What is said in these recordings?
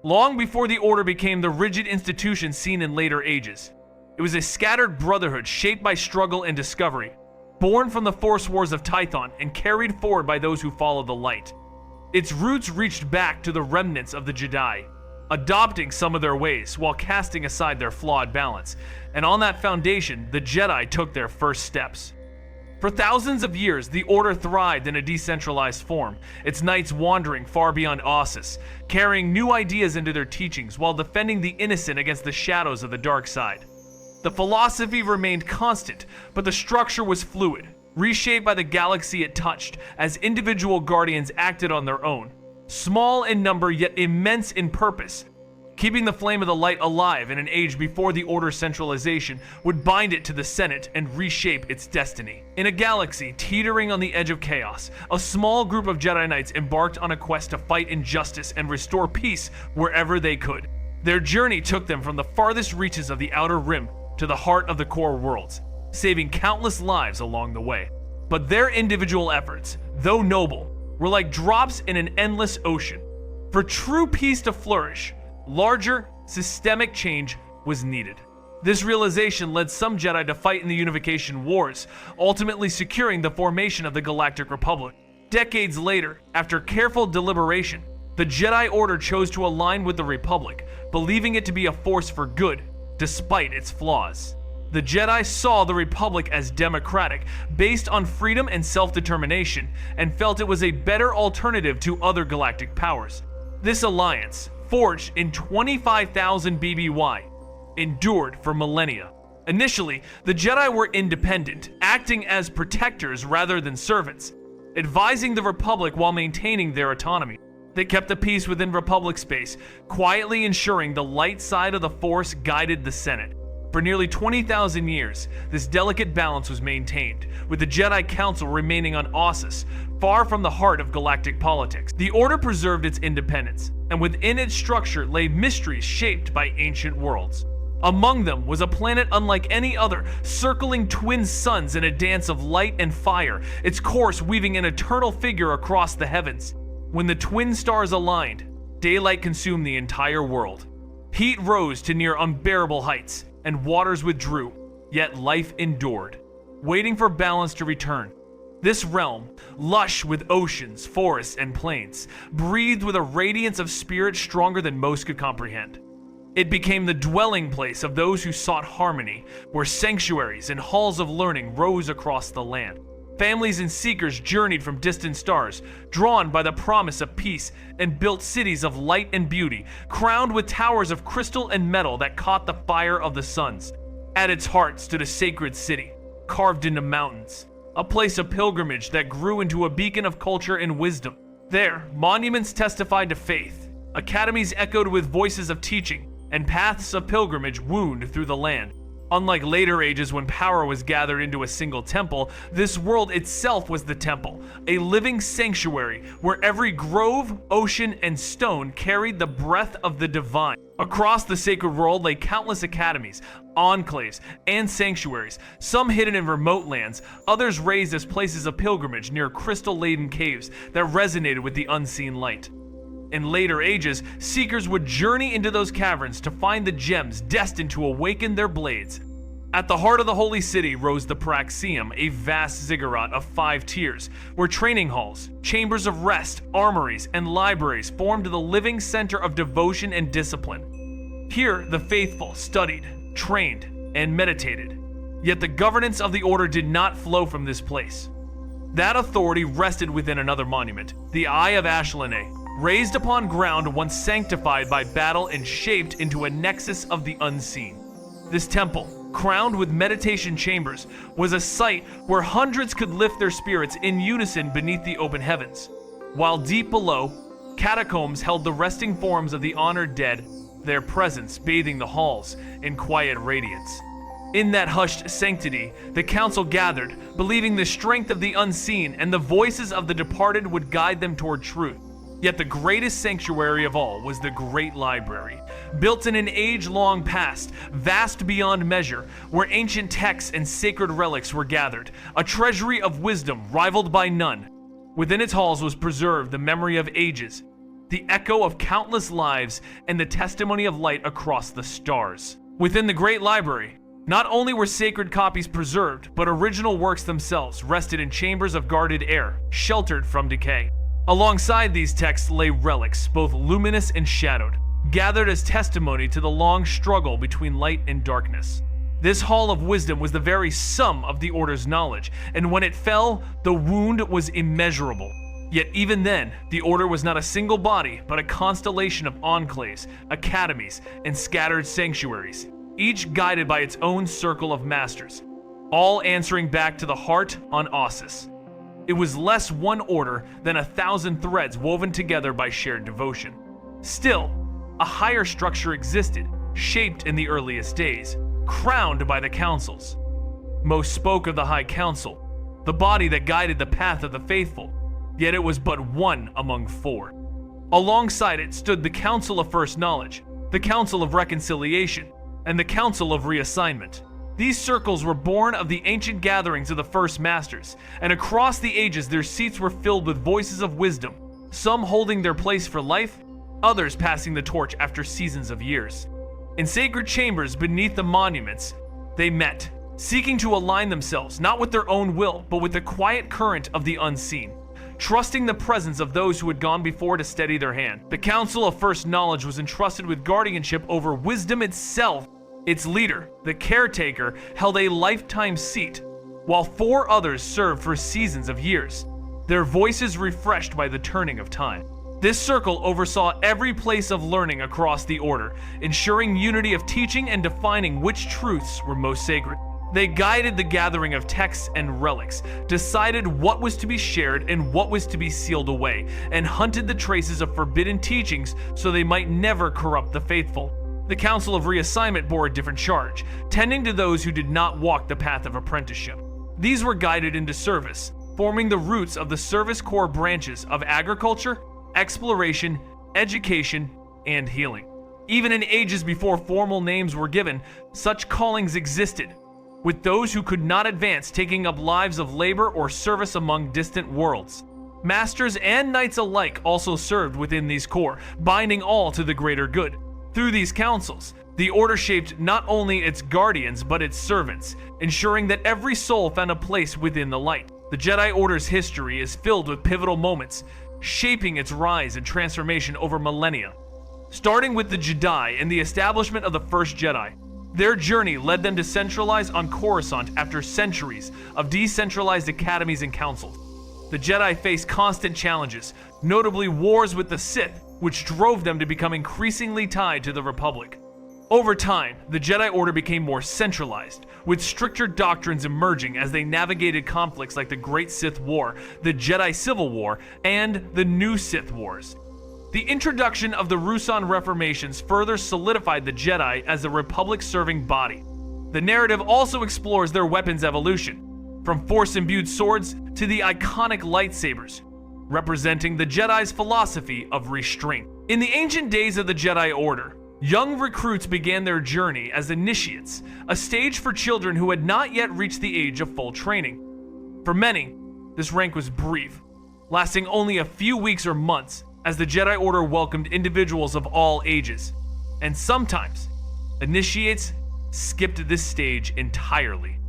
long before the Order became the rigid institution seen in later ages. It was a scattered brotherhood shaped by struggle and discovery, born from the Force Wars of Tython and carried forward by those who followed the light. Its roots reached back to the remnants of the Jedi, adopting some of their ways while casting aside their flawed balance, and on that foundation, the Jedi took their first steps. For thousands of years, the Order thrived in a decentralized form, its knights wandering far beyond Ossus, carrying new ideas into their teachings while defending the innocent against the shadows of the dark side. The philosophy remained constant, but the structure was fluid, reshaped by the galaxy it touched as individual guardians acted on their own, small in number yet immense in purpose, keeping the flame of the light alive in an age before the Order's centralization would bind it to the Senate and reshape its destiny. In a galaxy teetering on the edge of chaos, a small group of Jedi Knights embarked on a quest to fight injustice and restore peace wherever they could. Their journey took them from the farthest reaches of the Outer Rim to the heart of the core worlds, saving countless lives along the way. But their individual efforts, though noble, were like drops in an endless ocean. For true peace to flourish, larger, systemic change was needed. This realization led some Jedi to fight in the Unification Wars, ultimately securing the formation of the Galactic Republic. Decades later, after careful deliberation, the Jedi Order chose to align with the Republic, believing it to be a force for good, despite its flaws. The Jedi saw the Republic as democratic, based on freedom and self-determination, and felt it was a better alternative to other galactic powers. This alliance, forged in 25,000 BBY, endured for millennia. Initially, the Jedi were independent, acting as protectors rather than servants, advising the Republic while maintaining their autonomy. They kept the peace within Republic space, quietly ensuring the light side of the Force guided the Senate. For nearly 20,000 years, this delicate balance was maintained, with the Jedi Council remaining on Ossus, far from the heart of galactic politics. The Order preserved its independence, and within its structure lay mysteries shaped by ancient worlds. Among them was a planet unlike any other, circling twin suns in a dance of light and fire, its course weaving an eternal figure across the heavens. When the twin stars aligned, daylight consumed the entire world. Heat rose to near unbearable heights, and waters withdrew, yet life endured, waiting for balance to return. This realm, lush with oceans, forests, and plains, breathed with a radiance of spirit stronger than most could comprehend. It became the dwelling place of those who sought harmony, where sanctuaries and halls of learning rose across the land. Families and seekers journeyed from distant stars, drawn by the promise of peace, and built cities of light and beauty, crowned with towers of crystal and metal that caught the fire of the suns. At its heart stood a sacred city, carved into mountains, a place of pilgrimage that grew into a beacon of culture and wisdom. There, monuments testified to faith, academies echoed with voices of teaching, and paths of pilgrimage wound through the land. Unlike later ages when power was gathered into a single temple, this world itself was the temple, a living sanctuary where every grove, ocean, and stone carried the breath of the divine. Across the sacred world lay countless academies, enclaves, and sanctuaries, some hidden in remote lands, others raised as places of pilgrimage near crystal-laden caves that resonated with the unseen light. In later ages, seekers would journey into those caverns to find the gems destined to awaken their blades. At the heart of the holy city rose the Praxium, a vast ziggurat of 5 tiers, where training halls, chambers of rest, armories, and libraries formed the living center of devotion and discipline. Here, the faithful studied, trained, and meditated. Yet the governance of the Order did not flow from this place. That authority rested within another monument, the Eye of Ashlanay, raised upon ground once sanctified by battle and shaped into a nexus of the unseen. This temple, crowned with meditation chambers, was a site where hundreds could lift their spirits in unison beneath the open heavens, while deep below, catacombs held the resting forms of the honored dead, their presence bathing the halls in quiet radiance. In that hushed sanctity, the council gathered, believing the strength of the unseen and the voices of the departed would guide them toward truth. Yet the greatest sanctuary of all was the Great Library, built in an age-long past, vast beyond measure, where ancient texts and sacred relics were gathered, a treasury of wisdom rivaled by none. Within its halls was preserved the memory of ages, the echo of countless lives and the testimony of light across the stars. Within the Great Library, not only were sacred copies preserved, but original works themselves rested in chambers of guarded air, sheltered from decay. Alongside these texts lay relics, both luminous and shadowed, gathered as testimony to the long struggle between light and darkness. This hall of wisdom was the very sum of the Order's knowledge, and when it fell, the wound was immeasurable. Yet even then, the Order was not a single body, but a constellation of enclaves, academies, and scattered sanctuaries, each guided by its own circle of masters, all answering back to the heart on Ossus. It was less one order than 1,000 threads woven together by shared devotion. Still, a higher structure existed, shaped in the earliest days, crowned by the councils. Most spoke of the High Council, the body that guided the path of the faithful, yet it was but one among four. Alongside it stood the Council of First Knowledge, the Council of Reconciliation, and the Council of Reassignment. These circles were born of the ancient gatherings of the First Masters, and across the ages their seats were filled with voices of wisdom, some holding their place for life, others passing the torch after seasons of years. In sacred chambers beneath the monuments, they met, seeking to align themselves not with their own will, but with the quiet current of the unseen, trusting the presence of those who had gone before to steady their hand. The Council of First Knowledge was entrusted with guardianship over wisdom itself. Its leader, the caretaker, held a lifetime seat, while 4 others served for seasons of years, their voices refreshed by the turning of time. This circle oversaw every place of learning across the Order, ensuring unity of teaching and defining which truths were most sacred. They guided the gathering of texts and relics, decided what was to be shared and what was to be sealed away, and hunted the traces of forbidden teachings so they might never corrupt the faithful. The Council of Reassignment bore a different charge, tending to those who did not walk the path of apprenticeship. These were guided into service, forming the roots of the service core branches of agriculture, exploration, education, and healing. Even in ages before formal names were given, such callings existed, with those who could not advance taking up lives of labor or service among distant worlds. Masters and knights alike also served within these corps, binding all to the greater good. Through these councils, the Order shaped not only its guardians but its servants, ensuring that every soul found a place within the light. The Jedi Order's history is filled with pivotal moments, shaping its rise and transformation over millennia. Starting with the Jedi and the establishment of the First Jedi, their journey led them to centralize on Coruscant after centuries of decentralized academies and councils. The Jedi faced constant challenges, notably wars with the Sith, which drove them to become increasingly tied to the Republic. Over time, the Jedi Order became more centralized, with stricter doctrines emerging as they navigated conflicts like the Great Sith War, the Jedi Civil War, and the New Sith Wars. The introduction of the Ruusan Reformations further solidified the Jedi as a Republic-serving body. The narrative also explores their weapons' evolution, from Force-imbued swords to the iconic lightsabers, representing the Jedi's philosophy of restraint. In the ancient days of the Jedi Order, young recruits began their journey as initiates, a stage for children who had not yet reached the age of full training. For many, this rank was brief, lasting only a few weeks or months, as the Jedi Order welcomed individuals of all ages. And sometimes, initiates skipped this stage entirely.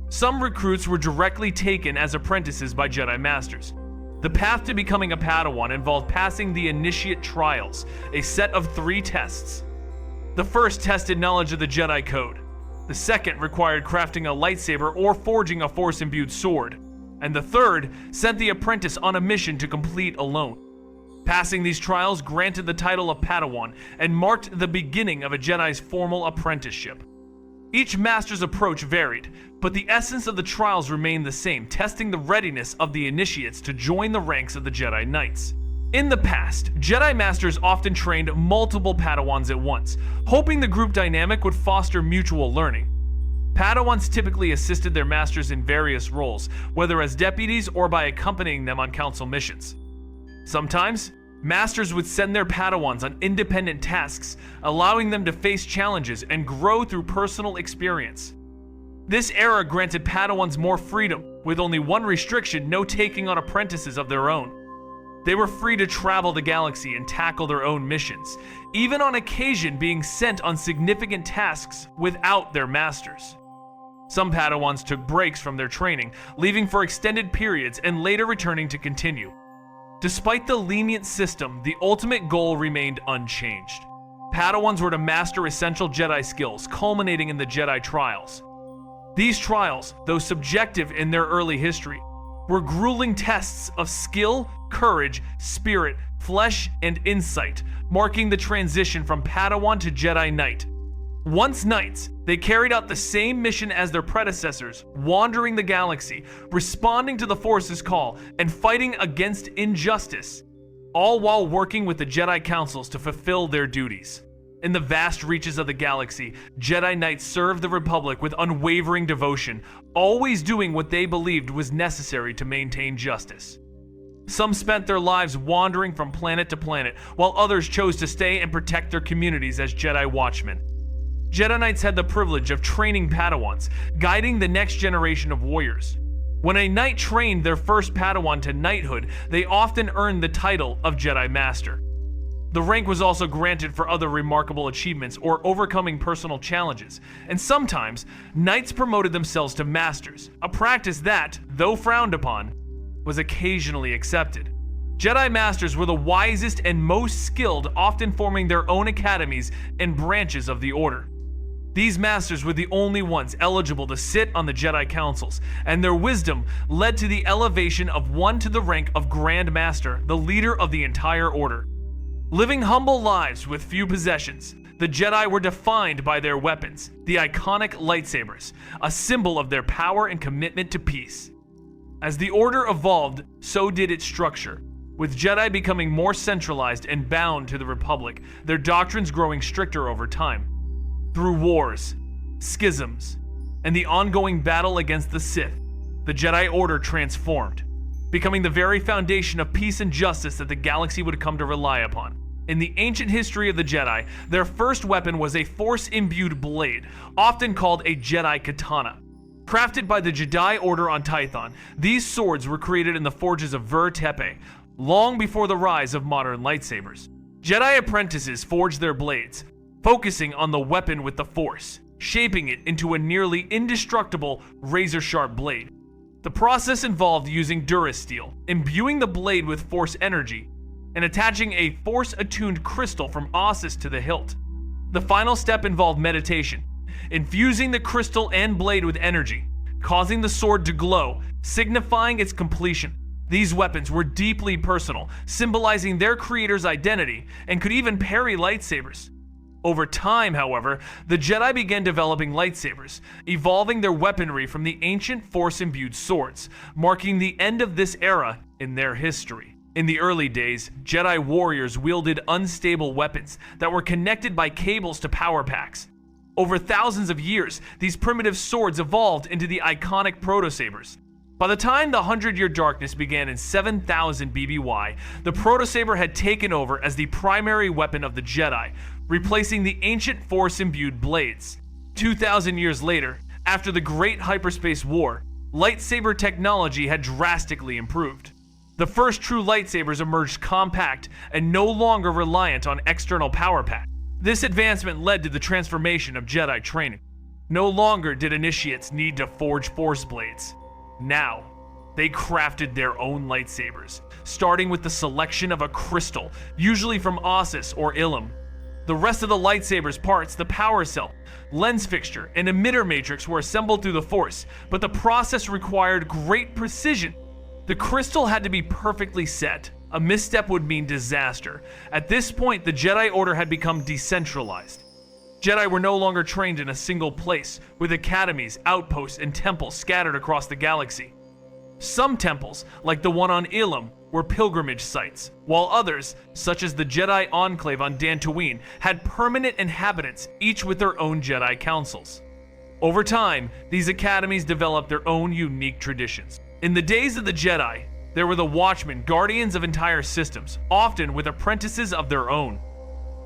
Some recruits were directly taken as apprentices by Jedi Masters. The path to becoming a Padawan involved passing the Initiate Trials, a set of 3 tests. The first tested knowledge of the Jedi Code. The second required crafting a lightsaber or forging a Force-imbued sword. And the third sent the apprentice on a mission to complete alone. Passing these trials granted the title of Padawan and marked the beginning of a Jedi's formal apprenticeship. Each master's approach varied, but the essence of the trials remained the same, testing the readiness of the initiates to join the ranks of the Jedi Knights. In the past, Jedi Masters often trained multiple Padawans at once, hoping the group dynamic would foster mutual learning. Padawans typically assisted their masters in various roles, whether as deputies or by accompanying them on council missions. Sometimes, masters would send their Padawans on independent tasks, allowing them to face challenges and grow through personal experience. This era granted Padawans more freedom, with only one restriction: no taking on apprentices of their own. They were free to travel the galaxy and tackle their own missions, even on occasion being sent on significant tasks without their masters. Some Padawans took breaks from their training, leaving for extended periods and later returning to continue. Despite the lenient system, the ultimate goal remained unchanged. Padawans were to master essential Jedi skills, culminating in the Jedi trials. These trials, though subjective in their early history, were grueling tests of skill, courage, spirit, flesh, and insight, marking the transition from Padawan to Jedi Knight. Once Knights, they carried out the same mission as their predecessors, wandering the galaxy, responding to the Force's call, and fighting against injustice, all while working with the Jedi Councils to fulfill their duties. In the vast reaches of the galaxy, Jedi Knights served the Republic with unwavering devotion, always doing what they believed was necessary to maintain justice. Some spent their lives wandering from planet to planet, while others chose to stay and protect their communities as Jedi Watchmen. Jedi Knights had the privilege of training Padawans, guiding the next generation of warriors. When a Knight trained their first Padawan to knighthood, they often earned the title of Jedi Master. The rank was also granted for other remarkable achievements or overcoming personal challenges, and sometimes Knights promoted themselves to Masters, a practice that, though frowned upon, was occasionally accepted. Jedi Masters were the wisest and most skilled, often forming their own academies and branches of the Order. These Masters were the only ones eligible to sit on the Jedi Councils, and their wisdom led to the elevation of one to the rank of Grand Master, the leader of the entire Order. Living humble lives with few possessions, the Jedi were defined by their weapons, the iconic lightsabers, a symbol of their power and commitment to peace. As the Order evolved, so did its structure, with Jedi becoming more centralized and bound to the Republic, their doctrines growing stricter over time. Through wars, schisms, and the ongoing battle against the Sith, the Jedi Order transformed, becoming the very foundation of peace and justice that the galaxy would come to rely upon. In the ancient history of the Jedi, their first weapon was a Force-imbued blade, often called a Jedi katana. Crafted by the Jedi Order on Tython, these swords were created in the forges of Ver Tepe, long before the rise of modern lightsabers. Jedi apprentices forged their blades, focusing on the weapon with the Force, shaping it into a nearly indestructible, razor-sharp blade. The process involved using durasteel, imbuing the blade with Force energy, and attaching a Force-attuned crystal from Ossus to the hilt. The final step involved meditation, infusing the crystal and blade with energy, causing the sword to glow, signifying its completion. These weapons were deeply personal, symbolizing their creator's identity, and could even parry lightsabers. Over time, however, the Jedi began developing lightsabers, evolving their weaponry from the ancient Force-imbued swords, marking the end of this era in their history. In the early days, Jedi warriors wielded unstable weapons that were connected by cables to power packs. Over thousands of years, these primitive swords evolved into the iconic protosabers. By the time the 100-Year Darkness began in 7000 BBY, the protosaber had taken over as the primary weapon of the Jedi, replacing the ancient Force-imbued blades. 2,000 years later, after the Great Hyperspace War, lightsaber technology had drastically improved. The first true lightsabers emerged compact and no longer reliant on external power packs. This advancement led to the transformation of Jedi training. No longer did initiates need to forge Force blades. Now, they crafted their own lightsabers, starting with the selection of a crystal, usually from Ossus or Ilum. The rest of the lightsaber's parts, the power cell, lens fixture, and emitter matrix were assembled through the Force, but the process required great precision. The crystal had to be perfectly set. A misstep would mean disaster. At this point, the Jedi Order had become decentralized. Jedi were no longer trained in a single place, with academies, outposts, and temples scattered across the galaxy. Some temples, like the one on Ilum, were pilgrimage sites, while others, such as the Jedi Enclave on Dantooine, had permanent inhabitants, each with their own Jedi councils. Over time, these academies developed their own unique traditions. In the days of the Jedi, there were the Watchmen, guardians of entire systems, often with apprentices of their own.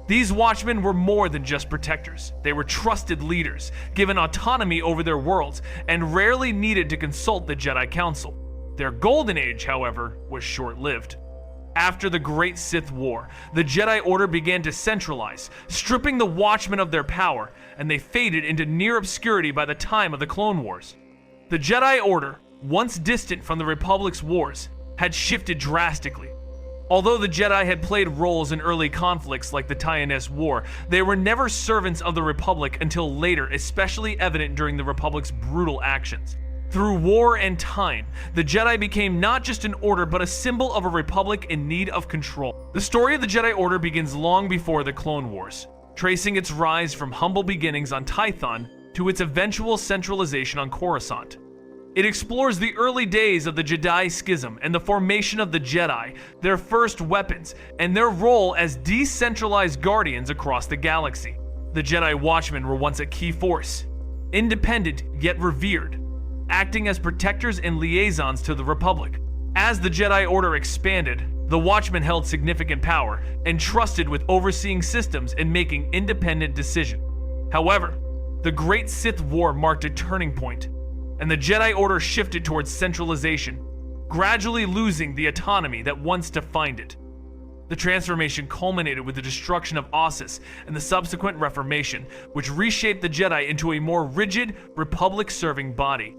These Watchmen were more than just protectors. They were trusted leaders, given autonomy over their worlds, and rarely needed to consult the Jedi Council. Their golden age, however, was short-lived. After the Great Sith War, the Jedi Order began to centralize, stripping the Watchmen of their power, and they faded into near obscurity by the time of the Clone Wars. The Jedi Order, once distant from the Republic's wars, had shifted drastically. Although the Jedi had played roles in early conflicts like the Tython War, they were never servants of the Republic until later, especially evident during the Republic's brutal actions. Through war and time, the Jedi became not just an order but a symbol of a republic in need of control. The story of the Jedi Order begins long before the Clone Wars, tracing its rise from humble beginnings on Tython to its eventual centralization on Coruscant. It explores the early days of the Jedi schism and the formation of the Jedi, their first weapons, and their role as decentralized guardians across the galaxy. The Jedi Watchmen were once a key force, independent yet revered, acting as protectors and liaisons to the Republic. As the Jedi Order expanded, the Watchmen held significant power, entrusted with overseeing systems and making independent decisions. However, the Great Sith War marked a turning point, and the Jedi Order shifted towards centralization, gradually losing the autonomy that once defined it. The transformation culminated with the destruction of Ossus and the subsequent Reformation, which reshaped the Jedi into a more rigid, Republic-serving body.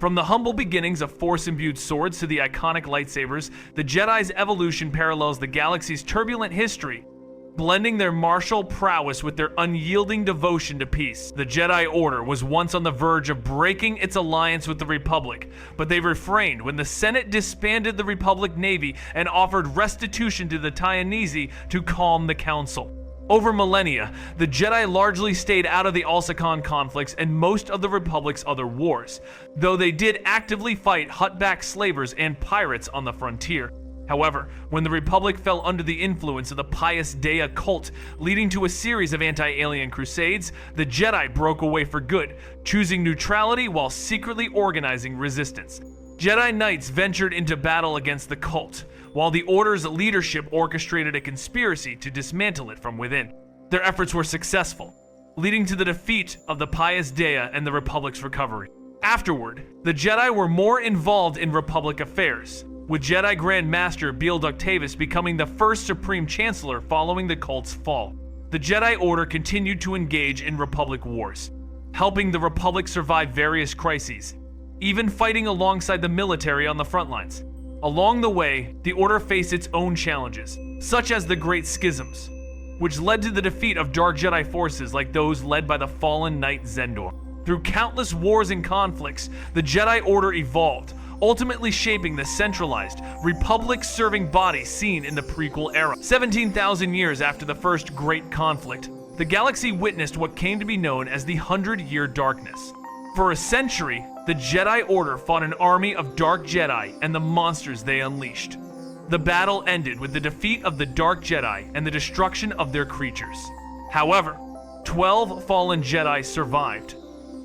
From the humble beginnings of Force-imbued swords to the iconic lightsabers, the Jedi's evolution parallels the galaxy's turbulent history, blending their martial prowess with their unyielding devotion to peace. The Jedi Order was once on the verge of breaking its alliance with the Republic, but they refrained when the Senate disbanded the Republic Navy and offered restitution to the Tython to calm the Council. Over millennia, the Jedi largely stayed out of the Coruscant conflicts and most of the Republic's other wars, though they did actively fight Hutt-backed slavers and pirates on the frontier. However, when the Republic fell under the influence of the Pious Dea cult, leading to a series of anti-alien crusades, the Jedi broke away for good, choosing neutrality while secretly organizing resistance. Jedi Knights ventured into battle against the cult, while the Order's leadership orchestrated a conspiracy to dismantle it from within. Their efforts were successful, leading to the defeat of the Pious Dea and the Republic's recovery. Afterward, the Jedi were more involved in Republic affairs, with Jedi Grand Master Beeld Octavius becoming the first Supreme Chancellor following the cult's fall. The Jedi Order continued to engage in Republic wars, helping the Republic survive various crises, even fighting alongside the military on the front lines. Along the way, the Order faced its own challenges, such as the Great Schisms, which led to the defeat of Dark Jedi forces like those led by the fallen Knight Zendor. Through countless wars and conflicts, the Jedi Order evolved, ultimately shaping the centralized, Republic-serving body seen in the Prequel-era. 17,000 years after the first Great Conflict, the galaxy witnessed what came to be known as the 100-Year Darkness. For a century, the Jedi Order fought an army of Dark Jedi and the monsters they unleashed. The battle ended with the defeat of the Dark Jedi and the destruction of their creatures. However, 12 fallen Jedi survived,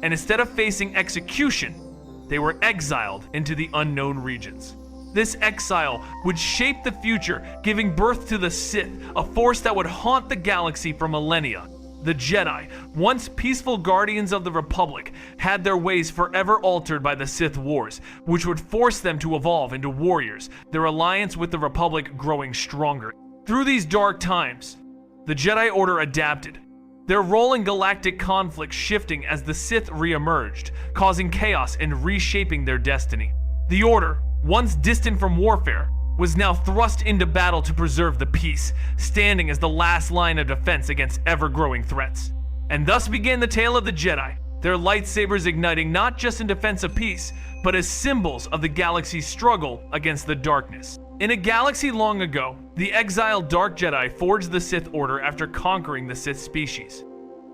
and instead of facing execution, they were exiled into the unknown regions. This exile would shape the future, giving birth to the Sith, a force that would haunt the galaxy for millennia. The Jedi, once peaceful guardians of the Republic, had their ways forever altered by the Sith Wars, which would force them to evolve into warriors, their alliance with the Republic growing stronger. Through these dark times, the Jedi Order adapted, their role in galactic conflict shifting as the Sith re-emerged, causing chaos and reshaping their destiny. The Order, once distant from warfare, was now thrust into battle to preserve the peace, standing as the last line of defense against ever-growing threats. And thus began the tale of the Jedi, their lightsabers igniting not just in defense of peace, but as symbols of the galaxy's struggle against the darkness. In a galaxy long ago, the exiled Dark Jedi forged the Sith Order after conquering the Sith species.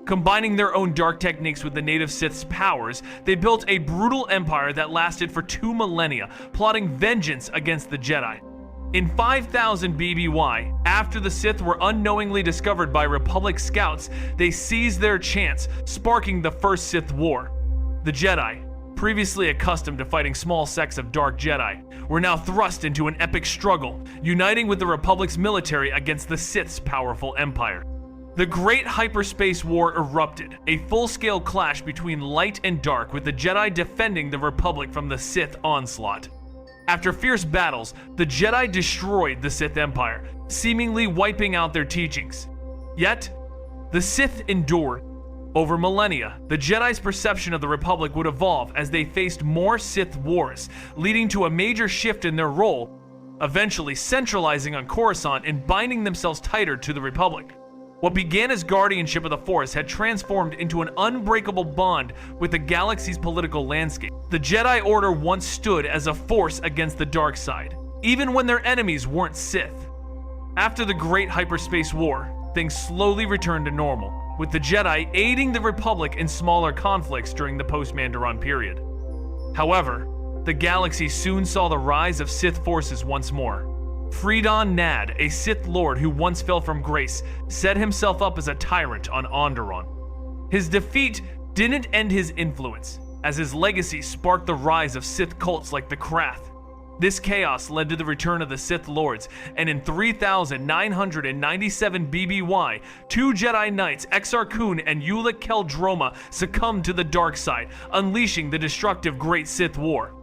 Combining their own dark techniques with the native Sith's powers, they built a brutal empire that lasted for 2 millennia, plotting vengeance against the Jedi. In 5000 BBY, after the Sith were unknowingly discovered by Republic scouts, they seized their chance, sparking the First Sith War. The Jedi, previously accustomed to fighting small sects of Dark Jedi, were now thrust into an epic struggle, uniting with the Republic's military against the Sith's powerful empire. The Great Hyperspace War erupted, a full-scale clash between light and dark, with the Jedi defending the Republic from the Sith onslaught. After fierce battles, the Jedi destroyed the Sith Empire, seemingly wiping out their teachings. Yet, the Sith endured. Over millennia, the Jedi's perception of the Republic would evolve as they faced more Sith Wars, leading to a major shift in their role, eventually centralizing on Coruscant and binding themselves tighter to the Republic. What began as guardianship of the Force had transformed into an unbreakable bond with the galaxy's political landscape. The Jedi Order once stood as a force against the dark side, even when their enemies weren't Sith. After the Great Hyperspace War, things slowly returned to normal, with the Jedi aiding the Republic in smaller conflicts during the post-Mandaron period. However, the galaxy soon saw the rise of Sith forces once more. Freedon Nad, a Sith Lord who once fell from grace, set himself up as a tyrant on Onderon. His defeat didn't end his influence, as his legacy sparked the rise of Sith cults like the Krath. This chaos led to the return of the Sith Lords, and in 3997 BBY, two Jedi Knights, Exar Kun and Ulic Qel-Droma, succumbed to the dark side, unleashing the destructive Great Sith War.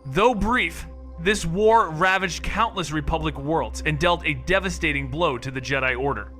Though brief, this war ravaged countless Republic worlds and dealt a devastating blow to the Jedi Order.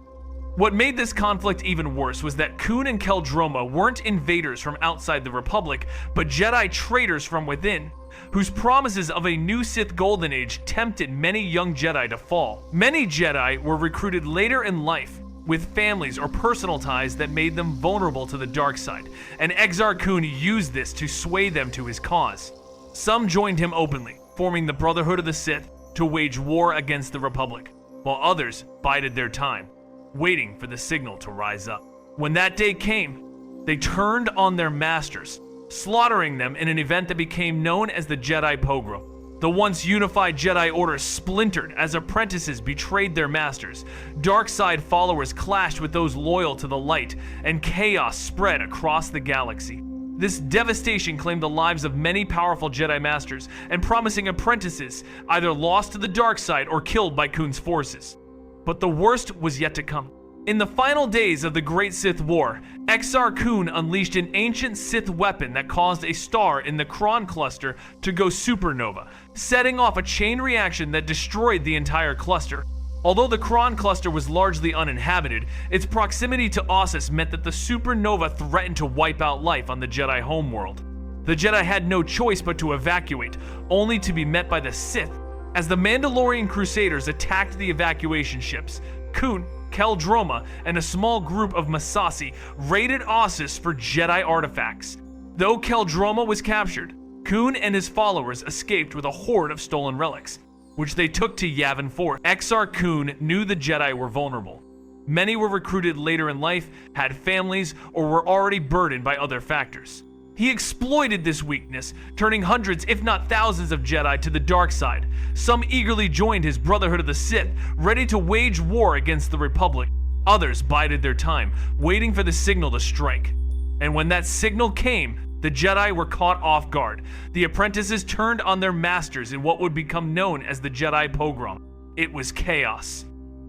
What made this conflict even worse was that Kun and Qel-Droma weren't invaders from outside the Republic, but Jedi traitors from within, whose promises of a new Sith Golden Age tempted many young Jedi to fall. Many Jedi were recruited later in life, with families or personal ties that made them vulnerable to the dark side, and Exar Kun used this to sway them to his cause. Some joined him openly, forming the Brotherhood of the Sith to wage war against the Republic, while others bided their time, waiting for the signal to rise up. When that day came, they turned on their masters, slaughtering them in an event that became known as the Jedi Pogrom. The once unified Jedi Order splintered as apprentices betrayed their masters, dark side followers clashed with those loyal to the light, and chaos spread across the galaxy. This devastation claimed the lives of many powerful Jedi Masters, and promising apprentices either lost to the dark side or killed by Kun's forces. But the worst was yet to come. In the final days of the Great Sith War, Exar Kun unleashed an ancient Sith weapon that caused a star in the Kron cluster to go supernova, setting off a chain reaction that destroyed the entire cluster. Although the Kron cluster was largely uninhabited, its proximity to Ossus meant that the supernova threatened to wipe out life on the Jedi homeworld. The Jedi had no choice but to evacuate, only to be met by the Sith. As the Mandalorian Crusaders attacked the evacuation ships, Kun, Qel-Droma, and a small group of Massassi raided Ossus for Jedi artifacts. Though Qel-Droma was captured, Kun and his followers escaped with a horde of stolen relics, which they took to Yavin 4. Exar Kun knew the Jedi were vulnerable. Many were recruited later in life, had families, or were already burdened by other factors. He exploited this weakness, turning hundreds, if not thousands, of Jedi to the dark side. Some eagerly joined his Brotherhood of the Sith, ready to wage war against the Republic. Others bided their time, waiting for the signal to strike. And when that signal came, the Jedi were caught off guard. The apprentices turned on their masters in what would become known as the Jedi Pogrom. It was chaos.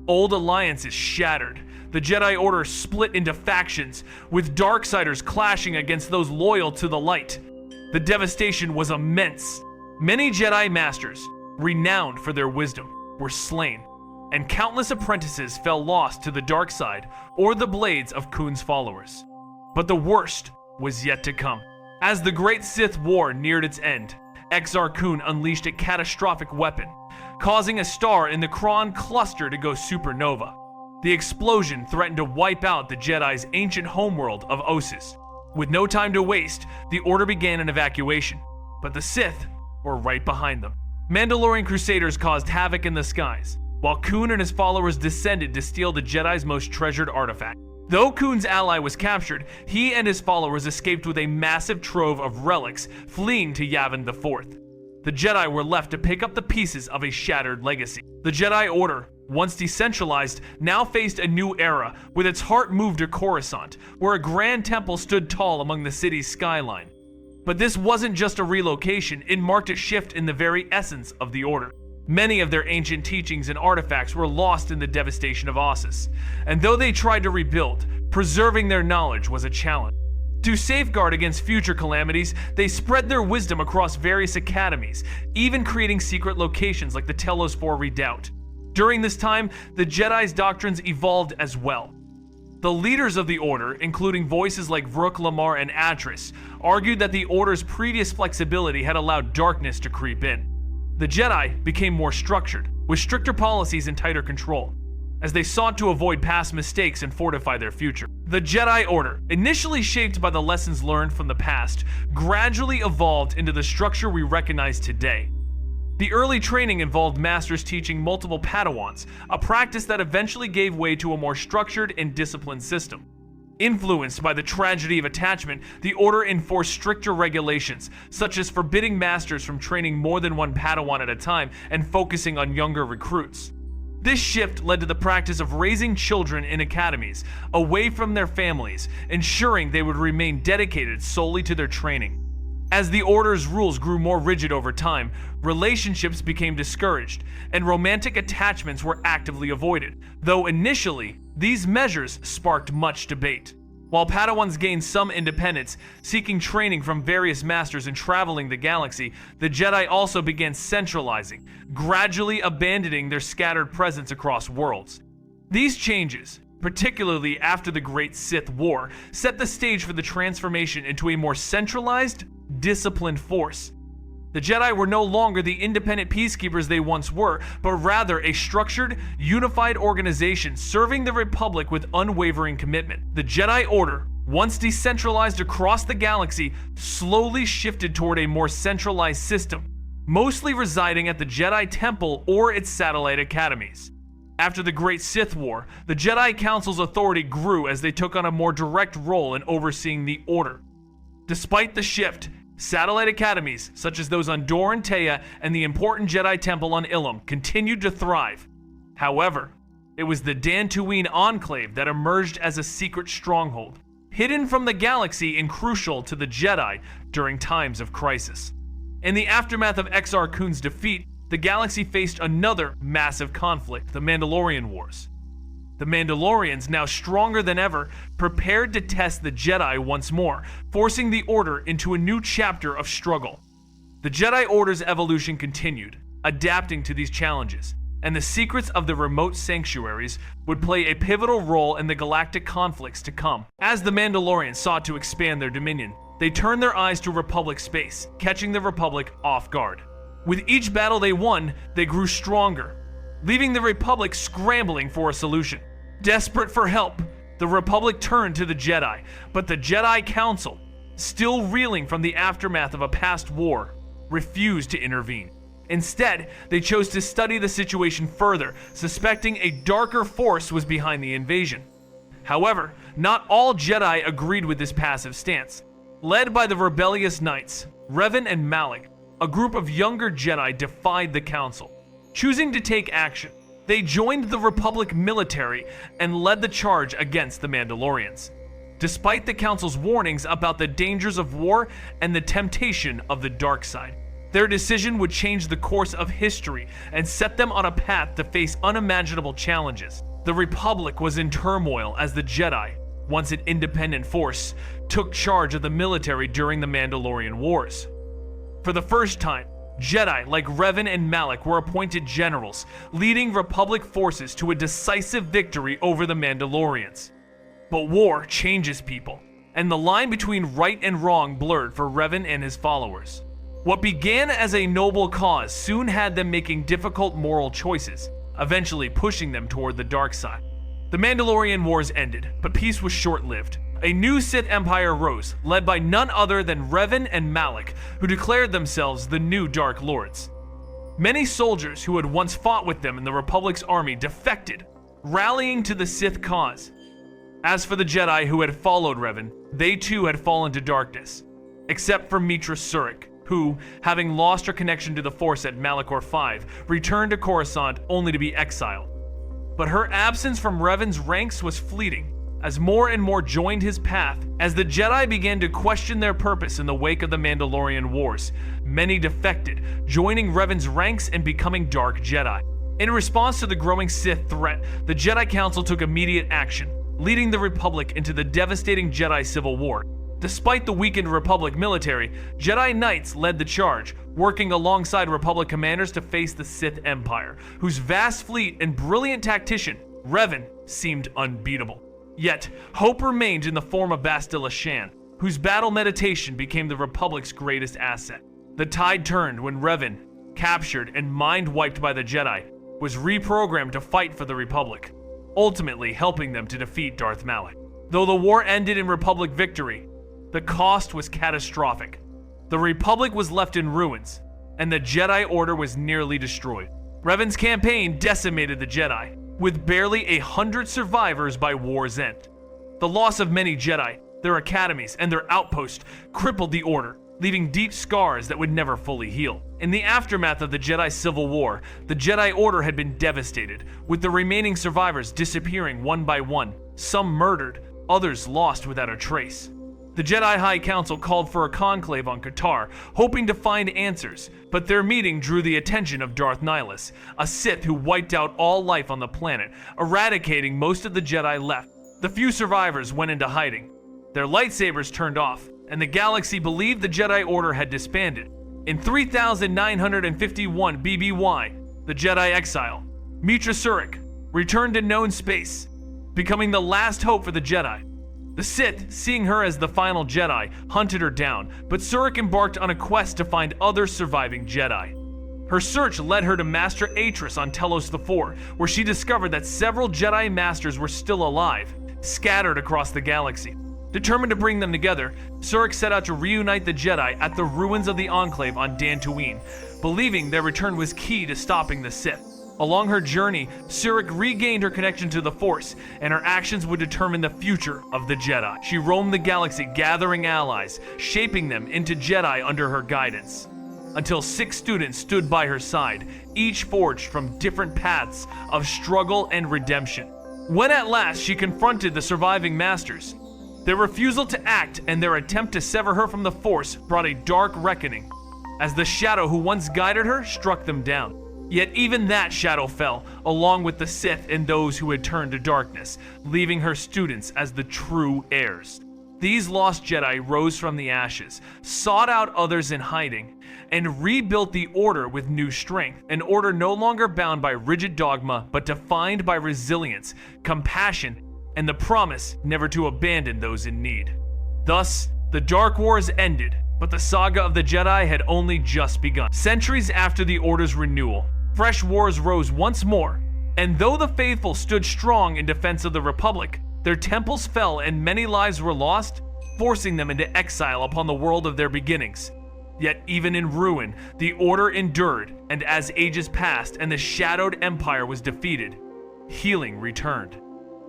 Old alliances shattered. The Jedi Order split into factions, with Darksiders clashing against those loyal to the light. The devastation was immense. Many Jedi Masters, renowned for their wisdom, were slain, and countless apprentices fell lost to the dark side or the blades of Kun's followers. But the worst was yet to come. As the Great Sith War neared its end, Exar Kun unleashed a catastrophic weapon, causing a star in the Kron cluster to go supernova. The explosion threatened to wipe out the Jedi's ancient homeworld of Ossus. With no time to waste, the Order began an evacuation, but the Sith were right behind them. Mandalorian Crusaders caused havoc in the skies, while Kun and his followers descended to steal the Jedi's most treasured artifact. Though Kun's ally was captured, he and his followers escaped with a massive trove of relics, fleeing to Yavin 4. The Jedi were left to pick up the pieces of a shattered legacy. The Jedi Order, once decentralized, now faced a new era, with its heart moved to Coruscant, where a grand temple stood tall among the city's skyline. But this wasn't just a relocation, it marked a shift in the very essence of the Order. Many of their ancient teachings and artifacts were lost in the devastation of Ossus, and though they tried to rebuild, preserving their knowledge was a challenge. To safeguard against future calamities, they spread their wisdom across various academies, even creating secret locations like the Telos 4 Redoubt. During this time, the Jedi's doctrines evolved as well. The leaders of the Order, including voices like Vrook Lamar and Atris, argued that the Order's previous flexibility had allowed darkness to creep in. The Jedi became more structured, with stricter policies and tighter control, as they sought to avoid past mistakes and fortify their future. The Jedi Order, initially shaped by the lessons learned from the past, gradually evolved into the structure we recognize today. The early training involved masters teaching multiple Padawans, a practice that eventually gave way to a more structured and disciplined system. Influenced by the tragedy of attachment, the Order enforced stricter regulations, such as forbidding masters from training more than one Padawan at a time and focusing on younger recruits. This shift led to the practice of raising children in academies, away from their families, ensuring they would remain dedicated solely to their training. As the Order's rules grew more rigid over time, relationships became discouraged, and romantic attachments were actively avoided, though initially, these measures sparked much debate. While Padawans gained some independence, seeking training from various masters and traveling the galaxy, the Jedi also began centralizing, gradually abandoning their scattered presence across worlds. These changes, particularly after the Great Sith War, set the stage for the transformation into a more centralized, disciplined force. The Jedi were no longer the independent peacekeepers they once were, but rather a structured, unified organization serving the Republic with unwavering commitment. The Jedi Order, once decentralized across the galaxy, slowly shifted toward a more centralized system, mostly residing at the Jedi Temple or its satellite academies. After the Great Sith War, the Jedi Council's authority grew as they took on a more direct role in overseeing the Order. Despite the shift, satellite academies, such as those on Dor and Teia and the important Jedi Temple on Ilum, continued to thrive. However, it was the Dantooine Enclave that emerged as a secret stronghold, hidden from the galaxy and crucial to the Jedi during times of crisis. In the aftermath of Exar Kun's defeat, the galaxy faced another massive conflict, the Mandalorian Wars. The Mandalorians, now stronger than ever, prepared to test the Jedi once more, forcing the Order into a new chapter of struggle. The Jedi Order's evolution continued, adapting to these challenges, and the secrets of the remote sanctuaries would play a pivotal role in the galactic conflicts to come. As the Mandalorians sought to expand their dominion, they turned their eyes to Republic space, catching the Republic off guard. With each battle they won, they grew stronger, leaving the Republic scrambling for a solution. Desperate for help, the Republic turned to the Jedi, but the Jedi Council, still reeling from the aftermath of a past war, refused to intervene. Instead, they chose to study the situation further, suspecting a darker force was behind the invasion. However, not all Jedi agreed with this passive stance. Led by the rebellious Knights, Revan and Malak, a group of younger Jedi defied the Council. Choosing to take action, they joined the Republic military and led the charge against the Mandalorians. Despite the Council's warnings about the dangers of war and the temptation of the dark side, their decision would change the course of history and set them on a path to face unimaginable challenges. The Republic was in turmoil as the Jedi, once an independent force, took charge of the military during the Mandalorian Wars. For the first time, Jedi like Revan and Malak were appointed generals, leading Republic forces to a decisive victory over the Mandalorians. But war changes people, and the line between right and wrong blurred for Revan and his followers. What began as a noble cause soon had them making difficult moral choices, eventually pushing them toward the dark side. The Mandalorian Wars ended, but peace was short-lived. A new Sith Empire rose, led by none other than Revan and Malak, who declared themselves the new Dark Lords. Many soldiers who had once fought with them in the Republic's army defected, rallying to the Sith cause. As for the Jedi who had followed Revan, they too had fallen to darkness, except for Mitra Surik, who, having lost her connection to the Force at Malachor V, returned to Coruscant only to be exiled. But her absence from Revan's ranks was fleeting, as more and more joined his path. As the Jedi began to question their purpose in the wake of the Mandalorian Wars, many defected, joining Revan's ranks and becoming Dark Jedi. In response to the growing Sith threat, the Jedi Council took immediate action, leading the Republic into the devastating Jedi Civil War. Despite the weakened Republic military, Jedi Knights led the charge, working alongside Republic commanders to face the Sith Empire, whose vast fleet and brilliant tactician, Revan, seemed unbeatable. Yet, hope remained in the form of Bastila Shan, whose battle meditation became the Republic's greatest asset. The tide turned when Revan, captured and mind-wiped by the Jedi, was reprogrammed to fight for the Republic, ultimately helping them to defeat Darth Malak. Though the war ended in Republic victory, the cost was catastrophic. The Republic was left in ruins, and the Jedi Order was nearly destroyed. Revan's campaign decimated the Jedi, with barely 100 survivors by war's end. The loss of many Jedi, their academies, and their outposts crippled the Order, leaving deep scars that would never fully heal. In the aftermath of the Jedi Civil War, the Jedi Order had been devastated, with the remaining survivors disappearing one by one, some murdered, others lost without a trace. The Jedi High Council called for a conclave on Qatar, hoping to find answers, but their meeting drew the attention of Darth Nihilus, a Sith who wiped out all life on the planet, eradicating most of the Jedi left. The few survivors went into hiding, their lightsabers turned off, and the galaxy believed the Jedi Order had disbanded. In 3951 BBY, the Jedi exile, Mitra Surik returned to known space, becoming the last hope for the Jedi. The Sith, seeing her as the final Jedi, hunted her down, but Surik embarked on a quest to find other surviving Jedi. Her search led her to Master Atris on Telos IV, where she discovered that several Jedi Masters were still alive, scattered across the galaxy. Determined to bring them together, Surik set out to reunite the Jedi at the ruins of the Enclave on Dantooine, believing their return was key to stopping the Sith. Along her journey, Surik regained her connection to the Force, and her actions would determine the future of the Jedi. She roamed the galaxy gathering allies, shaping them into Jedi under her guidance, until 6 students stood by her side, each forged from different paths of struggle and redemption. When at last she confronted the surviving Masters, their refusal to act and their attempt to sever her from the Force brought a dark reckoning, as the shadow who once guided her struck them down. Yet even that shadow fell, along with the Sith and those who had turned to darkness, leaving her students as the true heirs. These lost Jedi rose from the ashes, sought out others in hiding, and rebuilt the Order with new strength, an Order no longer bound by rigid dogma, but defined by resilience, compassion, and the promise never to abandon those in need. Thus, the Dark Wars ended, but the saga of the Jedi had only just begun. Centuries after the Order's renewal, fresh wars rose once more, and though the faithful stood strong in defense of the Republic, their temples fell and many lives were lost, forcing them into exile upon the world of their beginnings. Yet even in ruin, the Order endured, and as ages passed and the shadowed empire was defeated, healing returned.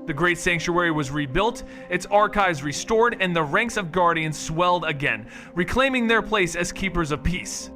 The Great Sanctuary was rebuilt, its archives restored, and the ranks of Guardians swelled again, reclaiming their place as keepers of peace.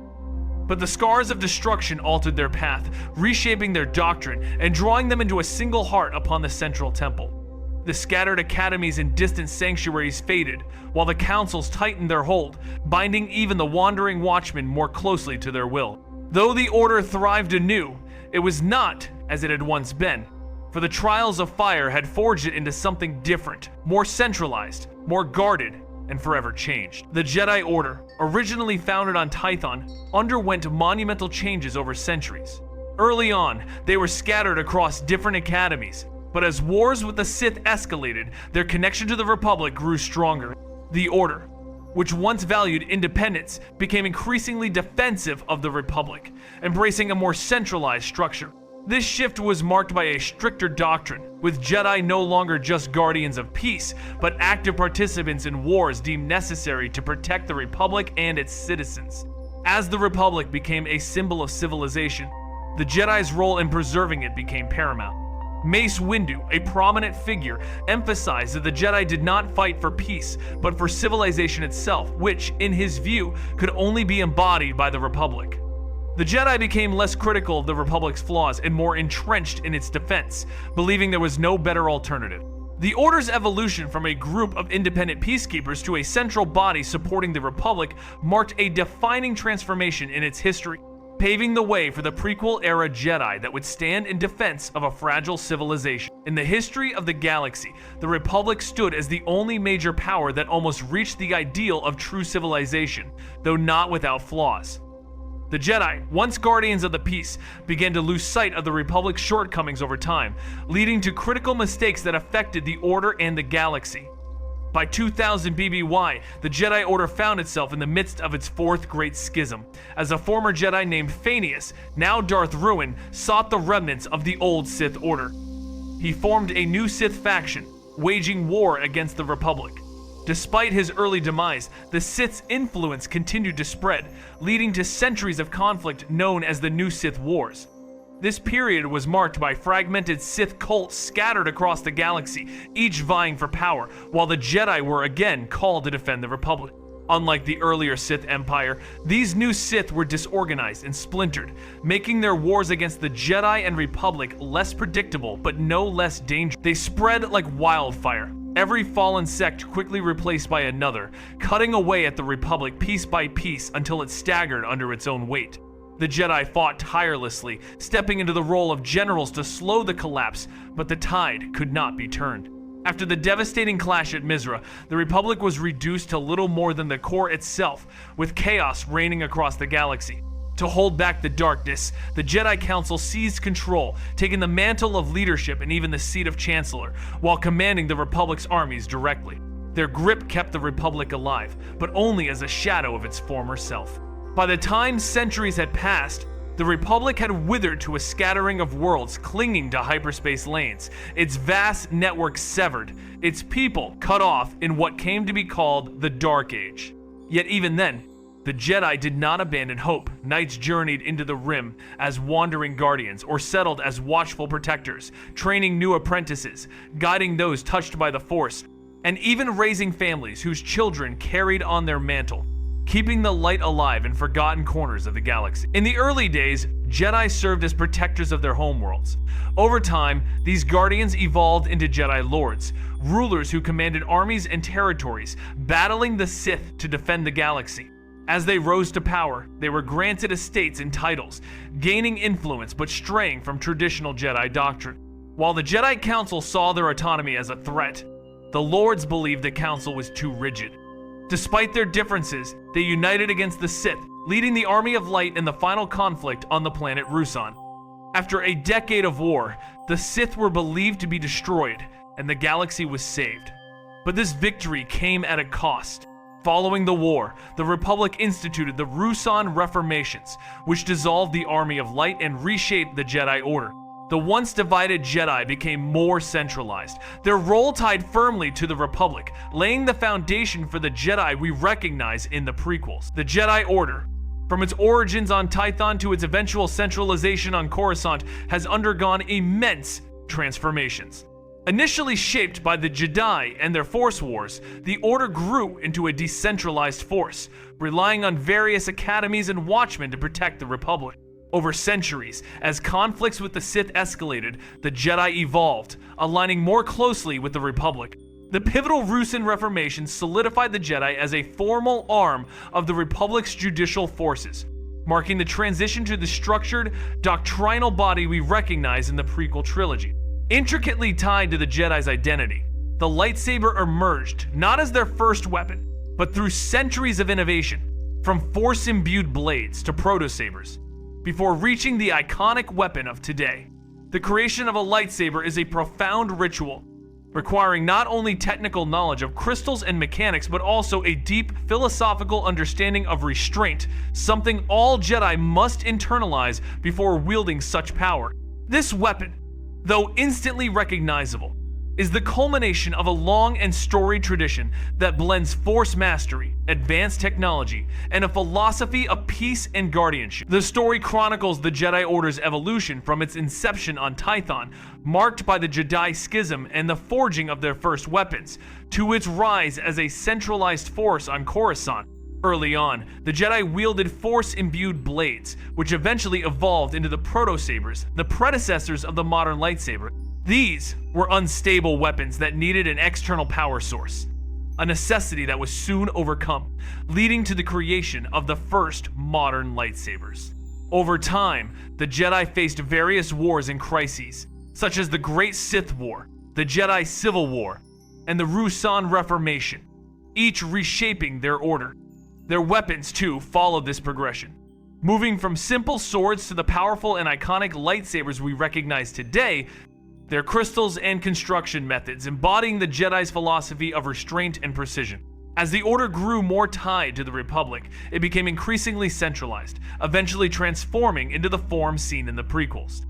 But the scars of destruction altered their path, reshaping their doctrine and drawing them into a single heart upon the central temple. The scattered academies and distant sanctuaries faded, while the councils tightened their hold, binding even the wandering Watchmen more closely to their will. Though the Order thrived anew, it was not as it had once been, for the trials of fire had forged it into something different, more centralized, more guarded, and forever changed. The Jedi Order, originally founded on Tython, underwent monumental changes over centuries. Early on, they were scattered across different academies, but as wars with the Sith escalated, their connection to the Republic grew stronger. The Order, which once valued independence, became increasingly defensive of the Republic, embracing a more centralized structure. This shift was marked by a stricter doctrine, with Jedi no longer just guardians of peace, but active participants in wars deemed necessary to protect the Republic and its citizens. As the Republic became a symbol of civilization, the Jedi's role in preserving it became paramount. Mace Windu, a prominent figure, emphasized that the Jedi did not fight for peace, but for civilization itself, which, in his view, could only be embodied by the Republic. The Jedi became less critical of the Republic's flaws and more entrenched in its defense, believing there was no better alternative. The Order's evolution from a group of independent peacekeepers to a central body supporting the Republic marked a defining transformation in its history. paving the way for the prequel-era Jedi that would stand in defense of a fragile civilization. In the history of the galaxy, the Republic stood as the only major power that almost reached the ideal of true civilization, though not without flaws. The Jedi, once guardians of the peace, began to lose sight of the Republic's shortcomings over time, leading to critical mistakes that affected the Order and the galaxy. By 2000 BBY, the Jedi Order found itself in the midst of its fourth great schism, as a former Jedi named Phineas, now Darth Ruusan, sought the remnants of the old Sith Order. He formed a new Sith faction, waging war against the Republic. Despite his early demise, the Sith's influence continued to spread, leading to centuries of conflict known as the New Sith Wars. This period was marked by fragmented Sith cults scattered across the galaxy, each vying for power, while the Jedi were again called to defend the Republic. Unlike the earlier Sith Empire, these new Sith were disorganized and splintered, making their wars against the Jedi and Republic less predictable but no less dangerous. They spread like wildfire, every fallen sect quickly replaced by another, cutting away at the Republic piece by piece until it staggered under its own weight. The Jedi fought tirelessly, stepping into the role of generals to slow the collapse, but the tide could not be turned. After the devastating clash at Mizra, the Republic was reduced to little more than the core itself, with chaos reigning across the galaxy. To hold back the darkness, the Jedi Council seized control, taking the mantle of leadership and even the seat of Chancellor, while commanding the Republic's armies directly. Their grip kept the Republic alive, but only as a shadow of its former self. By the time centuries had passed, the Republic had withered to a scattering of worlds clinging to hyperspace lanes, its vast network severed, its people cut off in what came to be called the Dark Age. Yet even then, the Jedi did not abandon hope. Knights journeyed into the Rim as wandering guardians or settled as watchful protectors, training new apprentices, guiding those touched by the Force, and even raising families whose children carried on their mantle, keeping the light alive in forgotten corners of the galaxy. In the early days, Jedi served as protectors of their homeworlds. Over time, these guardians evolved into Jedi Lords, rulers who commanded armies and territories, battling the Sith to defend the galaxy. As they rose to power, they were granted estates and titles, gaining influence but straying from traditional Jedi doctrine. While the Jedi Council saw their autonomy as a threat, the Lords believed the Council was too rigid. Despite their differences, they united against the Sith, leading the Army of Light in the final conflict on the planet Ruusan. After a decade of war, the Sith were believed to be destroyed, and the galaxy was saved. But this victory came at a cost. Following the war, the Republic instituted the Ruusan Reformations, which dissolved the Army of Light and reshaped the Jedi Order. The once divided Jedi became more centralized, their role tied firmly to the Republic, laying the foundation for the Jedi we recognize in the prequels. The Jedi Order, from its origins on Tython to its eventual centralization on Coruscant, has undergone immense transformations. Initially shaped by the Jedi and their Force Wars, the Order grew into a decentralized force, relying on various academies and Watchmen to protect the Republic. Over centuries, as conflicts with the Sith escalated, the Jedi evolved, aligning more closely with the Republic. The pivotal Ruusan Reformations solidified the Jedi as a formal arm of the Republic's judicial forces, marking the transition to the structured, doctrinal body we recognize in the prequel trilogy. Intricately tied to the Jedi's identity, the lightsaber emerged not as their first weapon, but through centuries of innovation, from Force-imbued blades to protosabers, before reaching the iconic weapon of today. The creation of a lightsaber is a profound ritual, requiring not only technical knowledge of crystals and mechanics, but also a deep philosophical understanding of restraint, something all Jedi must internalize before wielding such power. This weapon, though instantly recognizable, is the culmination of a long and storied tradition that blends Force mastery, advanced technology, and a philosophy of peace and guardianship. The story chronicles the Jedi Order's evolution from its inception on Tython, marked by the Jedi Schism and the forging of their first weapons, to its rise as a centralized force on Coruscant. Early on, the Jedi wielded Force-imbued blades, which eventually evolved into the protosabers, the predecessors of the modern lightsaber. These were unstable weapons that needed an external power source, a necessity that was soon overcome, leading to the creation of the first modern lightsabers. Over time, the Jedi faced various wars and crises, such as the Great Sith War, the Jedi Civil War, and the Ruusan Reformation, each reshaping their order. Their weapons, too, followed this progression, moving from simple swords to the powerful and iconic lightsabers we recognize today. Their crystals and construction methods embodying the Jedi's philosophy of restraint and precision. As the Order grew more tied to the Republic, it became increasingly centralized, eventually transforming into the form seen in the prequels.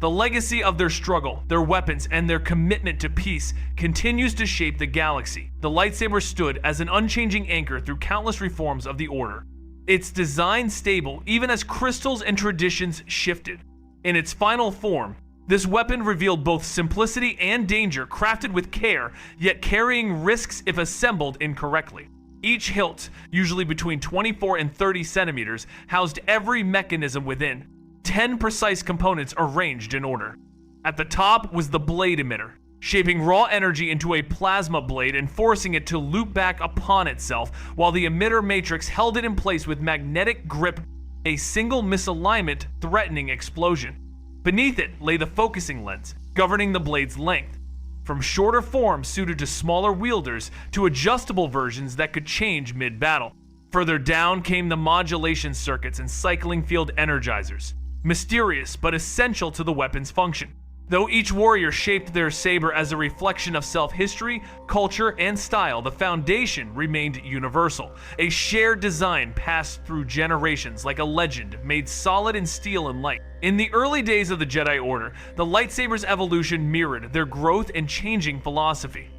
The legacy of their struggle, their weapons, and their commitment to peace continues to shape the galaxy. The lightsaber stood as an unchanging anchor through countless reforms of the Order. Its design stable even as crystals and traditions shifted. In its final form, this weapon revealed both simplicity and danger, crafted with care, yet carrying risks if assembled incorrectly. Each hilt, usually between 24 and 30 centimeters, housed every mechanism within, 10 precise components arranged in order. At the top was the blade emitter, shaping raw energy into a plasma blade and forcing it to loop back upon itself, while the emitter matrix held it in place with magnetic grip, a single misalignment threatening explosion. Beneath it lay the focusing lens, governing the blade's length, from shorter forms suited to smaller wielders to adjustable versions that could change mid-battle. Further down came the modulation circuits and cycling field energizers, mysterious but essential to the weapon's function. Though each warrior shaped their saber as a reflection of self-history, culture, and style, the foundation remained universal. A shared design passed through generations like a legend, made solid in steel and light. In the early days of the Jedi Order, the lightsaber's evolution mirrored their growth and changing philosophy.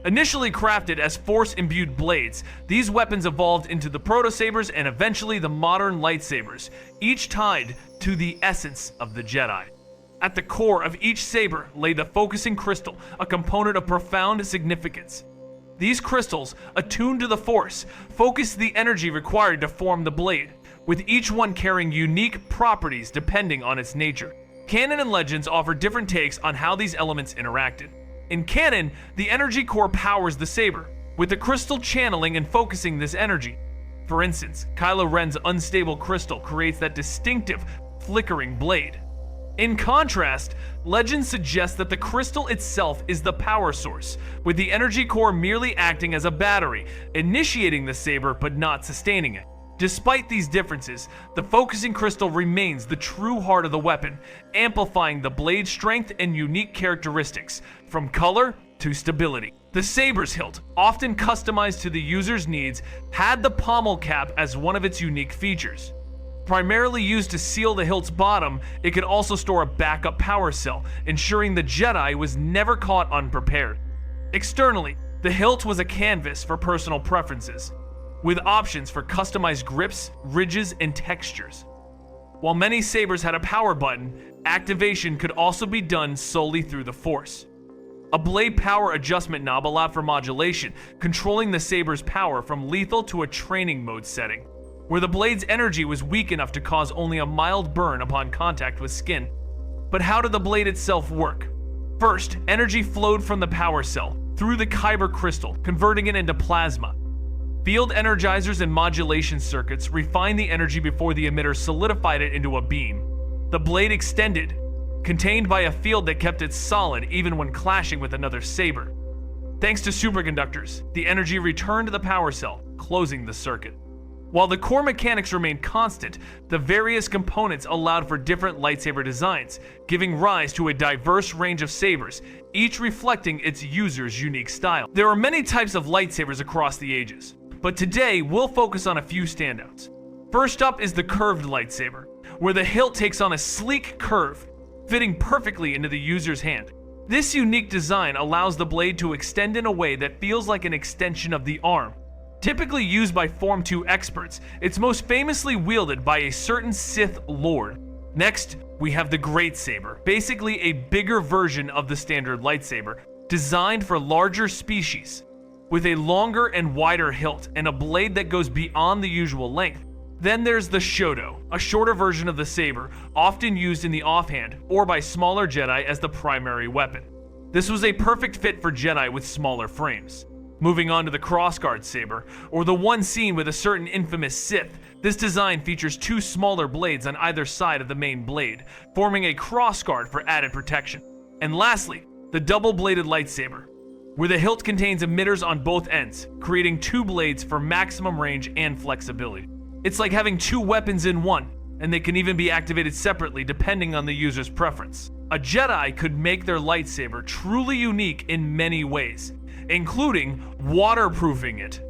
Initially crafted as Force-imbued blades, these weapons evolved into the protosabers and eventually the modern lightsabers, each tied to the essence of the Jedi. At the core of each saber lay the focusing crystal, a component of profound significance. These crystals, attuned to the Force, focused the energy required to form the blade, with each one carrying unique properties depending on its nature. Canon and Legends offer different takes on how these elements interacted. In canon, the energy core powers the saber, with the crystal channeling and focusing this energy. For instance, Kylo Ren's unstable crystal creates that distinctive, flickering blade. In contrast, legend suggests that the crystal itself is the power source, with the energy core merely acting as a battery, initiating the saber but not sustaining it. Despite these differences, the focusing crystal remains the true heart of the weapon, amplifying the blade's strength and unique characteristics, from color to stability. The saber's hilt, often customized to the user's needs, had the pommel cap as one of its unique features. Primarily used to seal the hilt's bottom, it could also store a backup power cell, ensuring the Jedi was never caught unprepared. Externally, the hilt was a canvas for personal preferences, with options for customized grips, ridges, and textures. While many sabers had a power button, activation could also be done solely through the Force. A blade power adjustment knob allowed for modulation, controlling the saber's power from lethal to a training mode setting, where the blade's energy was weak enough to cause only a mild burn upon contact with skin. But how did the blade itself work? First, energy flowed from the power cell, through the kyber crystal, converting it into plasma. Field energizers and modulation circuits refined the energy before the emitter solidified it into a beam. The blade extended, contained by a field that kept it solid even when clashing with another saber. Thanks to superconductors, the energy returned to the power cell, closing the circuit. While the core mechanics remained constant, the various components allowed for different lightsaber designs, giving rise to a diverse range of sabers, each reflecting its user's unique style. There are many types of lightsabers across the ages, but today we'll focus on a few standouts. First up is the curved lightsaber, where the hilt takes on a sleek curve, fitting perfectly into the user's hand. This unique design allows the blade to extend in a way that feels like an extension of the arm. Typically used by Form 2 experts, it's most famously wielded by a certain Sith Lord. Next, we have the Great Saber, basically a bigger version of the standard lightsaber, designed for larger species, with a longer and wider hilt and a blade that goes beyond the usual length. Then there's the Shodo, a shorter version of the saber, often used in the offhand or by smaller Jedi as the primary weapon. This was a perfect fit for Jedi with smaller frames. Moving on to the crossguard saber, or the one seen with a certain infamous Sith, This design features two smaller blades on either side of the main blade, forming a crossguard for added protection. And lastly, the double-bladed lightsaber, where the hilt contains emitters on both ends, creating two blades for maximum range and flexibility. It's like having two weapons in one, and they can even be activated separately depending on the user's preference. A Jedi could make their lightsaber truly unique in many ways, including waterproofing it.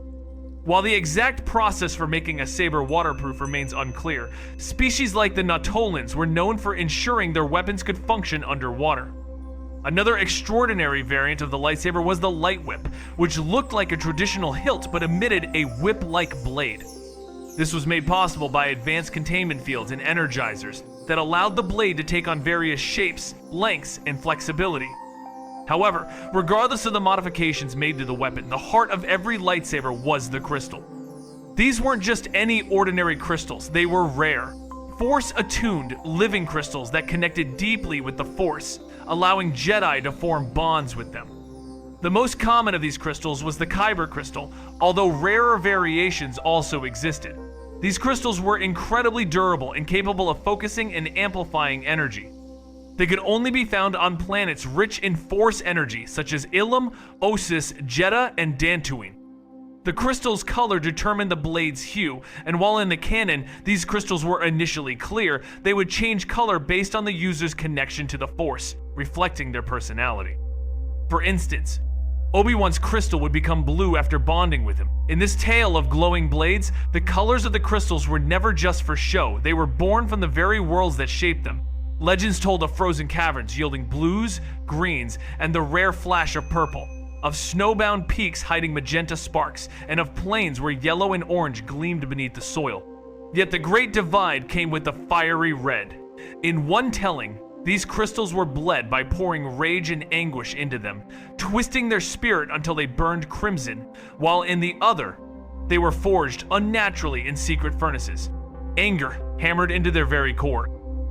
While the exact process for making a saber waterproof remains unclear, species like the Nautolans were known for ensuring their weapons could function underwater. Another extraordinary variant of the lightsaber was the light whip, which looked like a traditional hilt but emitted a whip-like blade. This was made possible by advanced containment fields and energizers that allowed the blade to take on various shapes, lengths, and flexibility. However, regardless of the modifications made to the weapon, the heart of every lightsaber was the crystal. These weren't just any ordinary crystals, they were rare, Force-attuned living crystals that connected deeply with the Force, allowing Jedi to form bonds with them. The most common of these crystals was the Kyber crystal, although rarer variations also existed. These crystals were incredibly durable and capable of focusing and amplifying energy. They could only be found on planets rich in Force energy, such as Ilum, Ossus, Jedha, and Dantooine. The crystal's color determined the blade's hue, and while in the canon, these crystals were initially clear, they would change color based on the user's connection to the Force, reflecting their personality. For instance, Obi-Wan's crystal would become blue after bonding with him. In this tale of glowing blades, the colors of the crystals were never just for show, they were born from the very worlds that shaped them. Legends told of frozen caverns yielding blues, greens, and the rare flash of purple, of snowbound peaks hiding magenta sparks, and of plains where yellow and orange gleamed beneath the soil. Yet the great divide came with the fiery red. In one telling, these crystals were bled by pouring rage and anguish into them, twisting their spirit until they burned crimson, while in the other, they were forged unnaturally in secret furnaces, anger hammered into their very core.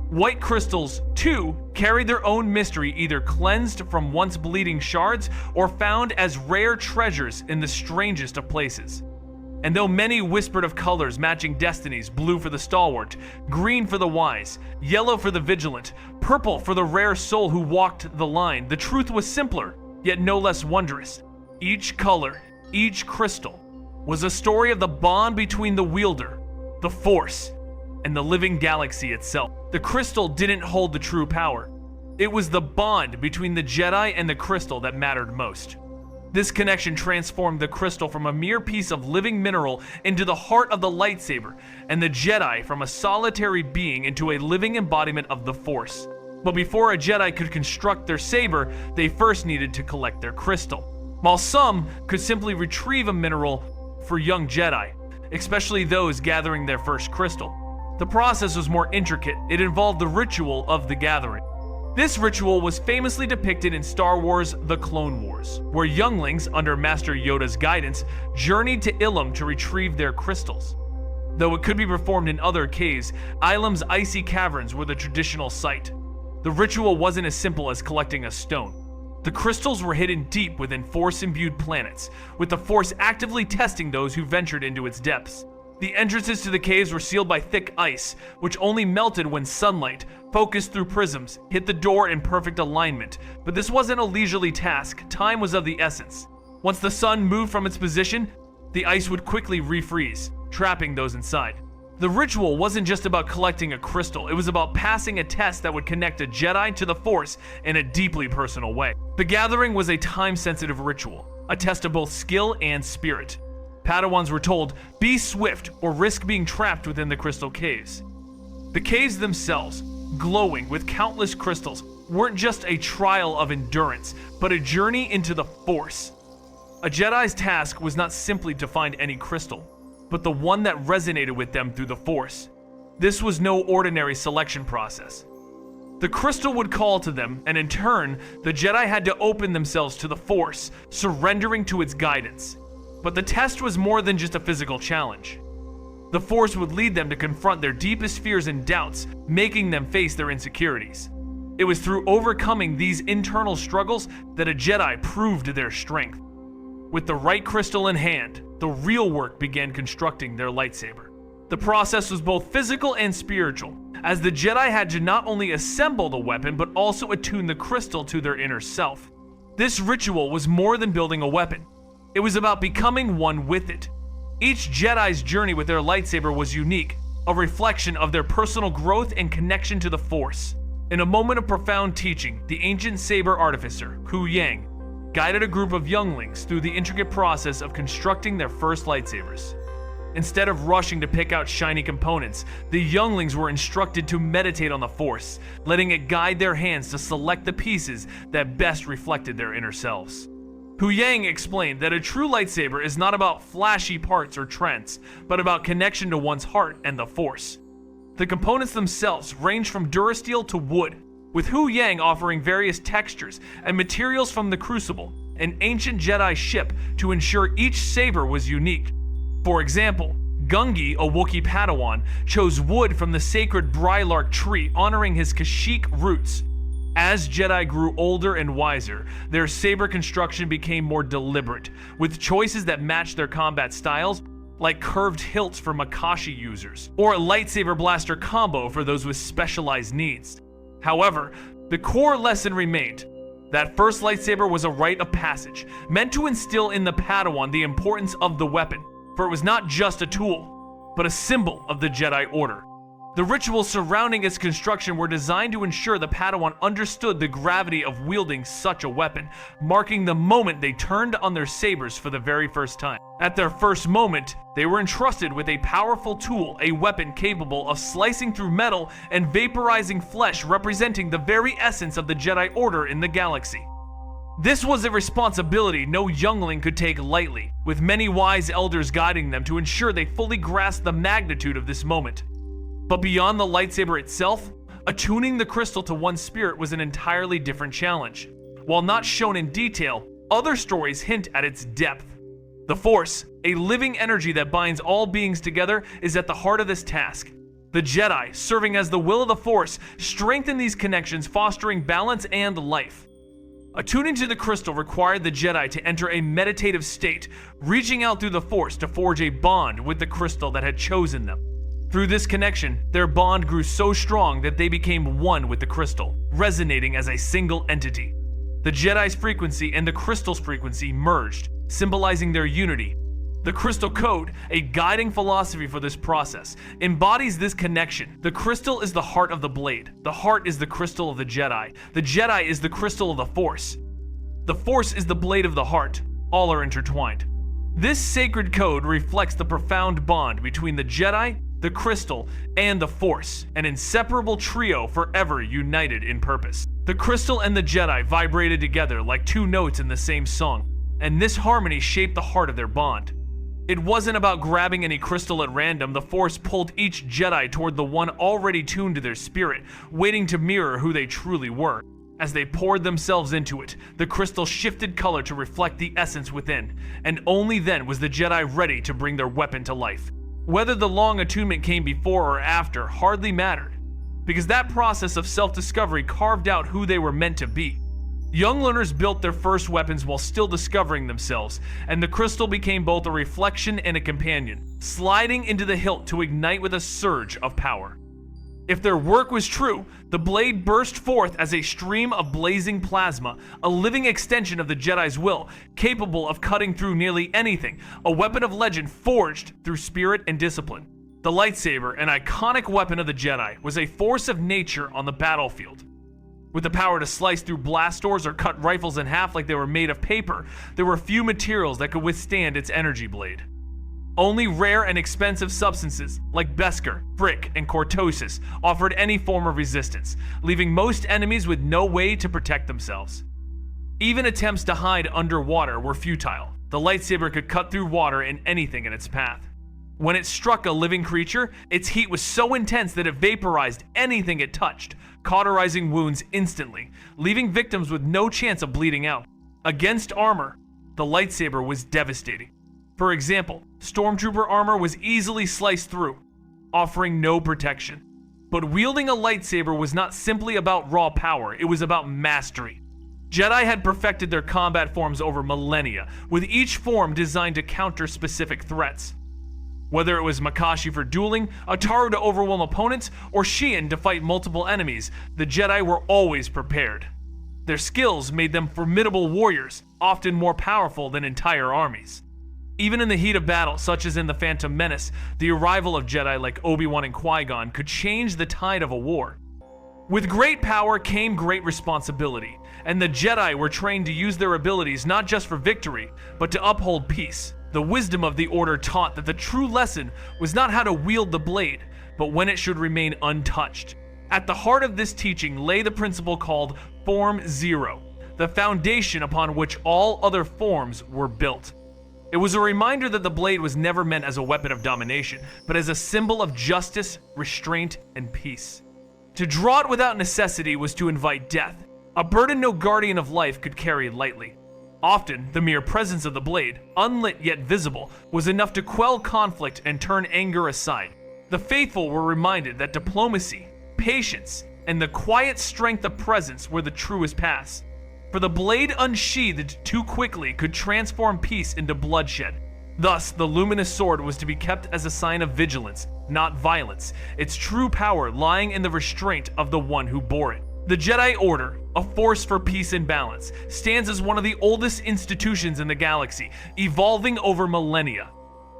White crystals, too, carried their own mystery, either cleansed from once bleeding shards or found as rare treasures in the strangest of places. And though many whispered of colors matching destinies, blue for the stalwart, green for the wise, yellow for the vigilant, purple for the rare soul who walked the line, the truth was simpler, yet no less wondrous. Each color, each crystal, was a story of the bond between the wielder, the Force, and the living galaxy itself. The crystal didn't hold the true power. It was the bond between the Jedi and the crystal that mattered most. This connection transformed the crystal from a mere piece of living mineral into the heart of the lightsaber, and the Jedi from a solitary being into a living embodiment of the Force. But before a Jedi could construct their saber, they first needed to collect their crystal. While some could simply retrieve a mineral for young Jedi, especially those gathering their first crystal, the process was more intricate. It involved the ritual of the gathering. This ritual was famously depicted in Star Wars: The Clone Wars, where younglings, under Master Yoda's guidance, journeyed to Ilum to retrieve their crystals. Though it could be performed in other caves, Ilum's icy caverns were the traditional site. The ritual wasn't as simple as collecting a stone. The crystals were hidden deep within Force-imbued planets, with the Force actively testing those who ventured into its depths. The entrances to the caves were sealed by thick ice, which only melted when sunlight, focused through prisms, hit the door in perfect alignment. But this wasn't a leisurely task. Time was of the essence. Once the sun moved from its position, the ice would quickly refreeze, trapping those inside. The ritual wasn't just about collecting a crystal, it was about passing a test that would connect a Jedi to the Force in a deeply personal way. The gathering was a time-sensitive ritual, a test of both skill and spirit. Padawans were told, be swift or risk being trapped within the crystal caves. The caves themselves, glowing with countless crystals, weren't just a trial of endurance, but a journey into the Force. A Jedi's task was not simply to find any crystal, but the one that resonated with them through the Force. This was no ordinary selection process. The crystal would call to them, and in turn, the Jedi had to open themselves to the Force, surrendering to its guidance. But the test was more than just a physical challenge. The Force would lead them to confront their deepest fears and doubts, making them face their insecurities. It was through overcoming these internal struggles that a Jedi proved their strength. With the right crystal in hand, the real work began constructing their lightsaber. The process was both physical and spiritual, as the Jedi had to not only assemble the weapon but also attune the crystal to their inner self. This ritual was more than building a weapon. It was about becoming one with it. Each Jedi's journey with their lightsaber was unique, a reflection of their personal growth and connection to the Force. In a moment of profound teaching, the ancient saber artificer, Hu Yang, guided a group of younglings through the intricate process of constructing their first lightsabers. Instead of rushing to pick out shiny components, the younglings were instructed to meditate on the Force, letting it guide their hands to select the pieces that best reflected their inner selves. Hu Yang explained that a true lightsaber is not about flashy parts or trends, but about connection to one's heart and the Force. The components themselves range from durasteel to wood, with Hu Yang offering various textures and materials from the Crucible, an ancient Jedi ship, to ensure each saber was unique. For example, Gungi, a Wookiee Padawan, chose wood from the sacred Brylark tree, honoring his Kashyyyk roots. As Jedi grew older and wiser, their saber construction became more deliberate, with choices that matched their combat styles, like curved hilts for Makashi users, or a lightsaber blaster combo for those with specialized needs. However, the core lesson remained. That first lightsaber was a rite of passage, meant to instill in the Padawan the importance of the weapon, for it was not just a tool, but a symbol of the Jedi Order. The rituals surrounding its construction were designed to ensure the Padawan understood the gravity of wielding such a weapon, marking the moment they turned on their sabers for the very first time. At their first moment, they were entrusted with a powerful tool, a weapon capable of slicing through metal and vaporizing flesh, representing the very essence of the Jedi Order in the galaxy. This was a responsibility no youngling could take lightly, with many wise elders guiding them to ensure they fully grasped the magnitude of this moment. But beyond the lightsaber itself, attuning the crystal to one's spirit was an entirely different challenge. While not shown in detail, other stories hint at its depth. The Force, a living energy that binds all beings together, is at the heart of this task. The Jedi, serving as the will of the Force, strengthen these connections, fostering balance and life. Attuning to the crystal required the Jedi to enter a meditative state, reaching out through the Force to forge a bond with the crystal that had chosen them. Through this connection, their bond grew so strong that they became one with the crystal, resonating as a single entity. The Jedi's frequency and the crystal's frequency merged, symbolizing their unity. The Crystal Code, a guiding philosophy for this process, embodies this connection. The crystal is the heart of the blade. The heart is the crystal of the Jedi. The Jedi is the crystal of the Force. The Force is the blade of the heart. All are intertwined. This sacred code reflects the profound bond between the Jedi, the crystal, and the Force, an inseparable trio forever united in purpose. The crystal and the Jedi vibrated together like two notes in the same song, and this harmony shaped the heart of their bond. It wasn't about grabbing any crystal at random. The Force pulled each Jedi toward the one already tuned to their spirit, waiting to mirror who they truly were. As they poured themselves into it, the crystal shifted color to reflect the essence within, and only then was the Jedi ready to bring their weapon to life. Whether the long attunement came before or after hardly mattered, because that process of self-discovery carved out who they were meant to be. Young learners built their first weapons while still discovering themselves, and the crystal became both a reflection and a companion, sliding into the hilt to ignite with a surge of power. If their work was true, the blade burst forth as a stream of blazing plasma, a living extension of the Jedi's will, capable of cutting through nearly anything, a weapon of legend forged through spirit and discipline. The lightsaber, an iconic weapon of the Jedi, was a force of nature on the battlefield. With the power to slice through blast doors or cut rifles in half like they were made of paper, there were few materials that could withstand its energy blade. Only rare and expensive substances like Beskar, brick, and cortosis offered any form of resistance, leaving most enemies with no way to protect themselves. Even attempts to hide underwater were futile. The lightsaber could cut through water and anything in its path. When it struck a living creature, its heat was so intense that it vaporized anything it touched, cauterizing wounds instantly, leaving victims with no chance of bleeding out. Against armor, the lightsaber was devastating. For example, stormtrooper armor was easily sliced through, offering no protection. But wielding a lightsaber was not simply about raw power, it was about mastery. Jedi had perfected their combat forms over millennia, with each form designed to counter specific threats. Whether it was Makashi for dueling, Ataru to overwhelm opponents, or Xian to fight multiple enemies, the Jedi were always prepared. Their skills made them formidable warriors, often more powerful than entire armies. Even in the heat of battle, such as in The Phantom Menace, the arrival of Jedi like Obi-Wan and Qui-Gon could change the tide of a war. With great power came great responsibility, and the Jedi were trained to use their abilities not just for victory, but to uphold peace. The wisdom of the Order taught that the true lesson was not how to wield the blade, but when it should remain untouched. At the heart of this teaching lay the principle called Form Zero, the foundation upon which all other forms were built. It was a reminder that the blade was never meant as a weapon of domination, but as a symbol of justice, restraint, and peace. To draw it without necessity was to invite death, a burden no guardian of life could carry lightly. Often, the mere presence of the blade, unlit yet visible, was enough to quell conflict and turn anger aside. The faithful were reminded that diplomacy, patience, and the quiet strength of presence were the truest paths. For the blade unsheathed too quickly could transform peace into bloodshed. Thus, the luminous sword was to be kept as a sign of vigilance, not violence, its true power lying in the restraint of the one who bore it. The Jedi Order, a force for peace and balance, stands as one of the oldest institutions in the galaxy, evolving over millennia.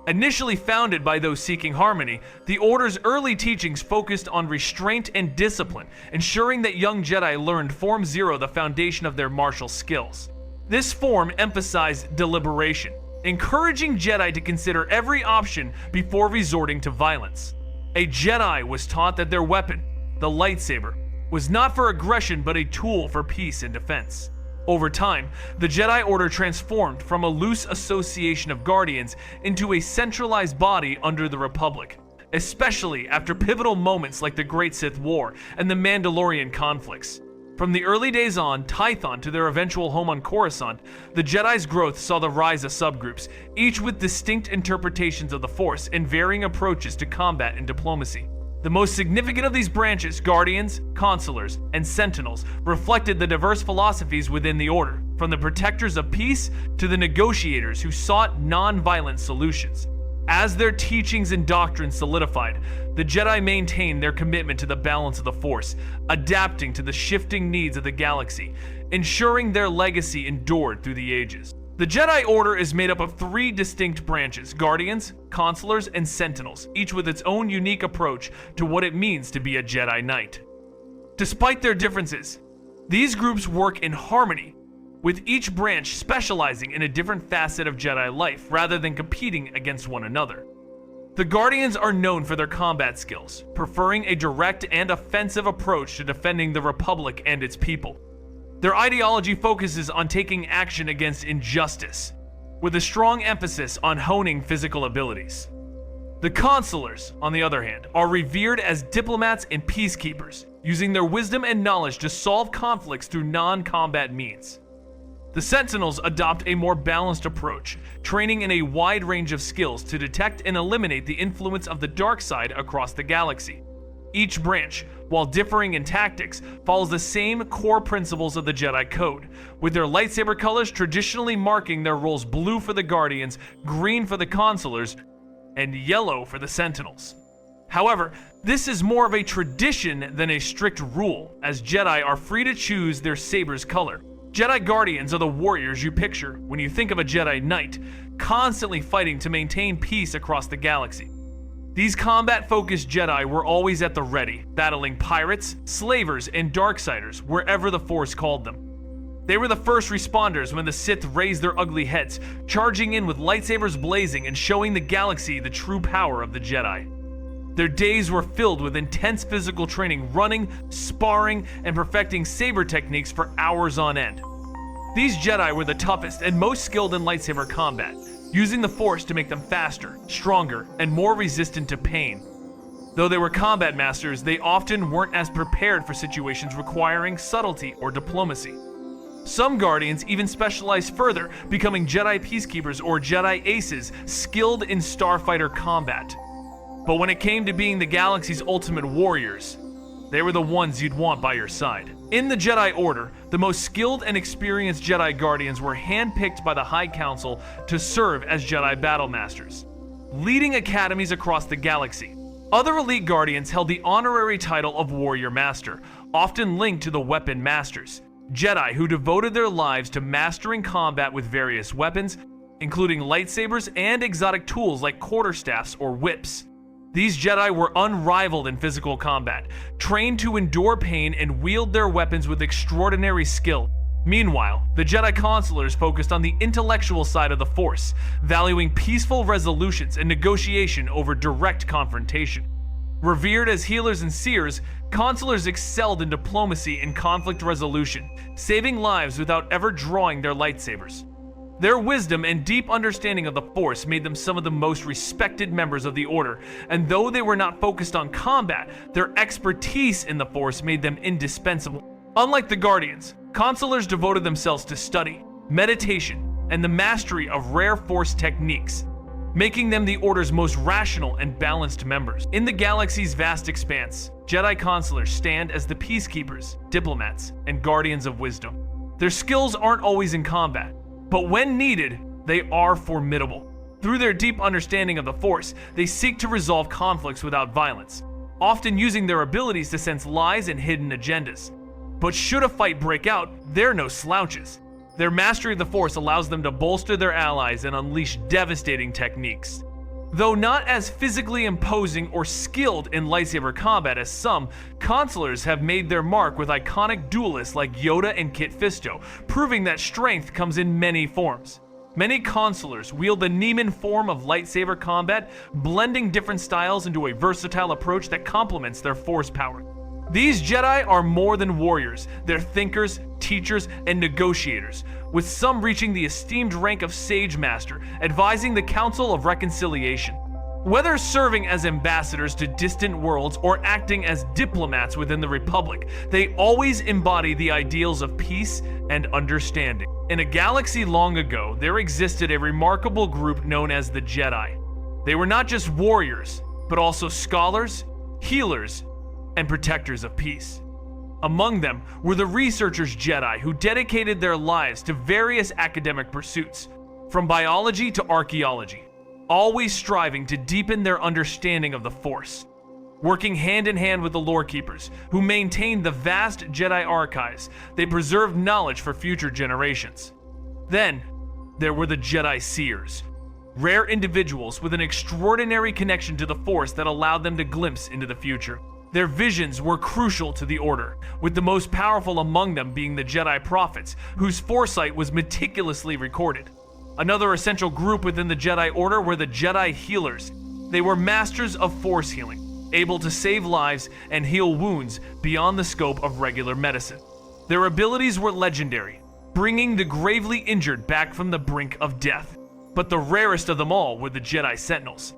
Initially founded by those seeking harmony, the Order's early teachings focused on restraint and discipline, ensuring that young Jedi learned Form Zero, the foundation of their martial skills. This form emphasized deliberation, encouraging Jedi to consider every option before resorting to violence. A Jedi was taught that their weapon, the lightsaber, was not for aggression but a tool for peace and defense. Over time, the Jedi Order transformed from a loose association of guardians into a centralized body under the Republic, especially after pivotal moments like the Great Sith War and the Mandalorian conflicts. From the early days on, Tython to their eventual home on Coruscant, the Jedi's growth saw the rise of subgroups, each with distinct interpretations of the Force and varying approaches to combat and diplomacy. The most significant of these branches, Guardians, Consulars, and Sentinels, reflected the diverse philosophies within the Order, from the protectors of peace to the negotiators who sought non-violent solutions. As their teachings and doctrines solidified, the Jedi maintained their commitment to the balance of the Force, adapting to the shifting needs of the galaxy, ensuring their legacy endured through the ages. The Jedi Order is made up of three distinct branches: Guardians, Consulars, and Sentinels, each with its own unique approach to what it means to be a Jedi Knight. Despite their differences, these groups work in harmony, with each branch specializing in a different facet of Jedi life rather than competing against one another. The Guardians are known for their combat skills, preferring a direct and offensive approach to defending the Republic and its people. Their ideology focuses on taking action against injustice, with a strong emphasis on honing physical abilities. The Consulars, on the other hand, are revered as diplomats and peacekeepers, using their wisdom and knowledge to solve conflicts through non-combat means. The Sentinels adopt a more balanced approach, training in a wide range of skills to detect and eliminate the influence of the dark side across the galaxy. Each branch, while differing in tactics, follows the same core principles of the Jedi Code, with their lightsaber colors traditionally marking their roles blue for the Guardians, green for the Consulars, and yellow for the Sentinels. However, this is more of a tradition than a strict rule, as Jedi are free to choose their saber's color. Jedi Guardians are the warriors you picture when you think of a Jedi Knight, constantly fighting to maintain peace across the galaxy. These combat-focused Jedi were always at the ready, battling pirates, slavers, and darksiders wherever the Force called them. They were the first responders when the Sith raised their ugly heads, charging in with lightsabers blazing and showing the galaxy the true power of the Jedi. Their days were filled with intense physical training, running, sparring, and perfecting saber techniques for hours on end. These Jedi were the toughest and most skilled in lightsaber combat, using the Force to make them faster, stronger, and more resistant to pain. Though they were combat masters, they often weren't as prepared for situations requiring subtlety or diplomacy. Some Guardians even specialized further, becoming Jedi Peacekeepers or Jedi Aces, skilled in starfighter combat. But when it came to being the galaxy's ultimate warriors, they were the ones you'd want by your side. In the Jedi Order, the most skilled and experienced Jedi Guardians were handpicked by the High Council to serve as Jedi Battle Masters. leading academies across the galaxy. Other elite guardians held the honorary title of Warrior Master, often linked to the Weapon Masters, Jedi who devoted their lives to mastering combat with various weapons, including lightsabers and exotic tools like quarterstaffs or whips. These Jedi were unrivaled in physical combat, trained to endure pain and wield their weapons with extraordinary skill. Meanwhile, the Jedi Consulars focused on the intellectual side of the Force, valuing peaceful resolutions and negotiation over direct confrontation. Revered as healers and seers, Consulars excelled in diplomacy and conflict resolution, saving lives without ever drawing their lightsabers. Their wisdom and deep understanding of the Force made them some of the most respected members of the Order, and though they were not focused on combat, their expertise in the Force made them indispensable. Unlike the Guardians, Consulars devoted themselves to study, meditation, and the mastery of rare Force techniques, making them the Order's most rational and balanced members. In the galaxy's vast expanse, Jedi Consulars stand as the peacekeepers, diplomats, and guardians of wisdom. Their skills aren't always in combat, but when needed, they are formidable. Through their deep understanding of the Force, they seek to resolve conflicts without violence, often using their abilities to sense lies and hidden agendas. But should a fight break out, they're no slouches. Their mastery of the Force allows them to bolster their allies and unleash devastating techniques. Though not as physically imposing or skilled in lightsaber combat as some, Consulars have made their mark with iconic duelists like Yoda and Kit Fisto, proving that strength comes in many forms. Many Consulars wield the Neiman form of lightsaber combat, blending different styles into a versatile approach that complements their Force power. These Jedi are more than warriors, they're thinkers, teachers, and negotiators, with some reaching the esteemed rank of Sage Master, advising the Council of Reconciliation. Whether serving as ambassadors to distant worlds or acting as diplomats within the Republic, they always embody the ideals of peace and understanding. In a galaxy long ago, there existed a remarkable group known as the Jedi. They were not just warriors, but also scholars, healers, and protectors of peace. Among them were the researchers Jedi who dedicated their lives to various academic pursuits, from biology to archaeology, always striving to deepen their understanding of the Force. Working hand in hand with the lore keepers, who maintained the vast Jedi archives, they preserved knowledge for future generations. Then, there were the Jedi Seers, rare individuals with an extraordinary connection to the Force that allowed them to glimpse into the future. Their visions were crucial to the Order, with the most powerful among them being the Jedi Prophets, whose foresight was meticulously recorded. Another essential group within the Jedi Order were the Jedi Healers. They were masters of Force healing, able to save lives and heal wounds beyond the scope of regular medicine. Their abilities were legendary, bringing the gravely injured back from the brink of death. But the rarest of them all were the Jedi Sentinels.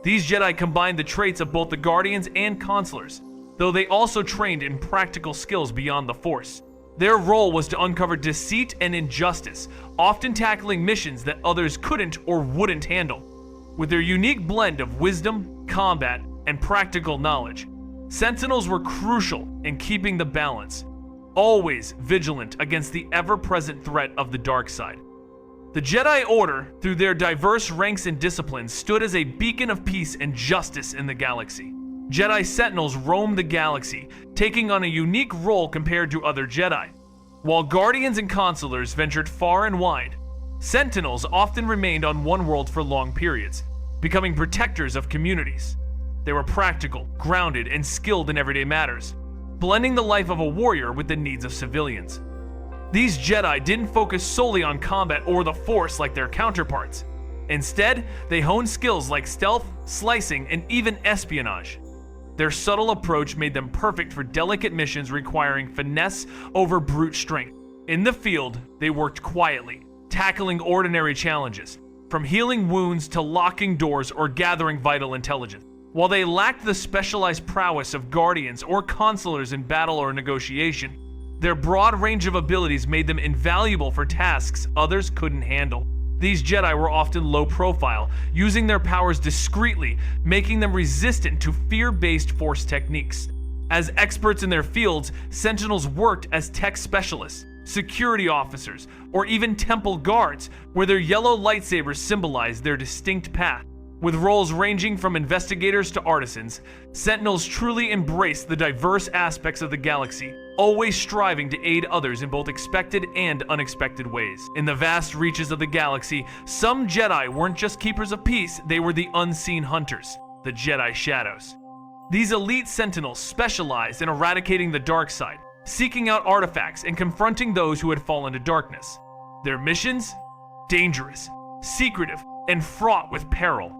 These Jedi combined the traits of both the Guardians and Consulars, though they also trained in practical skills beyond the Force. Their role was to uncover deceit and injustice, often tackling missions that others couldn't or wouldn't handle. With their unique blend of wisdom, combat, and practical knowledge, Sentinels were crucial in keeping the balance, always vigilant against the ever-present threat of the dark side. The Jedi Order, through their diverse ranks and disciplines, stood as a beacon of peace and justice in the galaxy. Jedi Sentinels roamed the galaxy, taking on a unique role compared to other Jedi. While Guardians and Consulars ventured far and wide, Sentinels often remained on one world for long periods, becoming protectors of communities. They were practical, grounded, and skilled in everyday matters, blending the life of a warrior with the needs of civilians. These Jedi didn't focus solely on combat or the Force like their counterparts. Instead, they honed skills like stealth, slicing, and even espionage. Their subtle approach made them perfect for delicate missions requiring finesse over brute strength. In the field, they worked quietly, tackling ordinary challenges, from healing wounds to locking doors or gathering vital intelligence. While they lacked the specialized prowess of Guardians or Consulars in battle or negotiation, their broad range of abilities made them invaluable for tasks others couldn't handle. These Jedi were often low profile, using their powers discreetly, making them resistant to fear-based Force techniques. As experts in their fields, Sentinels worked as tech specialists, security officers, or even temple guards, where their yellow lightsabers symbolized their distinct path. With roles ranging from investigators to artisans, Sentinels truly embrace the diverse aspects of the galaxy, always striving to aid others in both expected and unexpected ways. In the vast reaches of the galaxy, some Jedi weren't just keepers of peace, they were the unseen hunters, the Jedi Shadows. These elite Sentinels specialized in eradicating the dark side, seeking out artifacts and confronting those who had fallen to darkness. Their missions? Dangerous, secretive, and fraught with peril.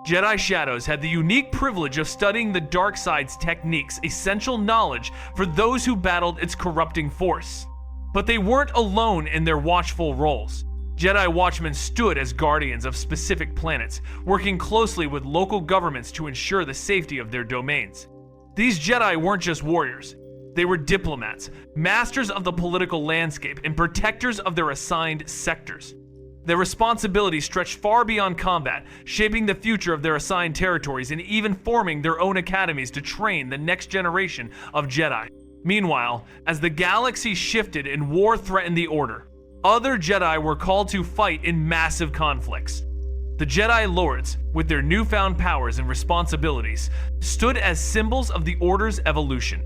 Jedi Shadows had the unique privilege of studying the dark side's techniques, essential knowledge for those who battled its corrupting force. But they weren't alone in their watchful roles. Jedi Watchmen stood as guardians of specific planets, working closely with local governments to ensure the safety of their domains. These Jedi weren't just warriors. They were diplomats, masters of the political landscape, and protectors of their assigned sectors. Their responsibilities stretched far beyond combat, shaping the future of their assigned territories and even forming their own academies to train the next generation of Jedi. Meanwhile, as the galaxy shifted and war threatened the Order, other Jedi were called to fight in massive conflicts. The Jedi Lords, with their newfound powers and responsibilities, stood as symbols of the Order's evolution.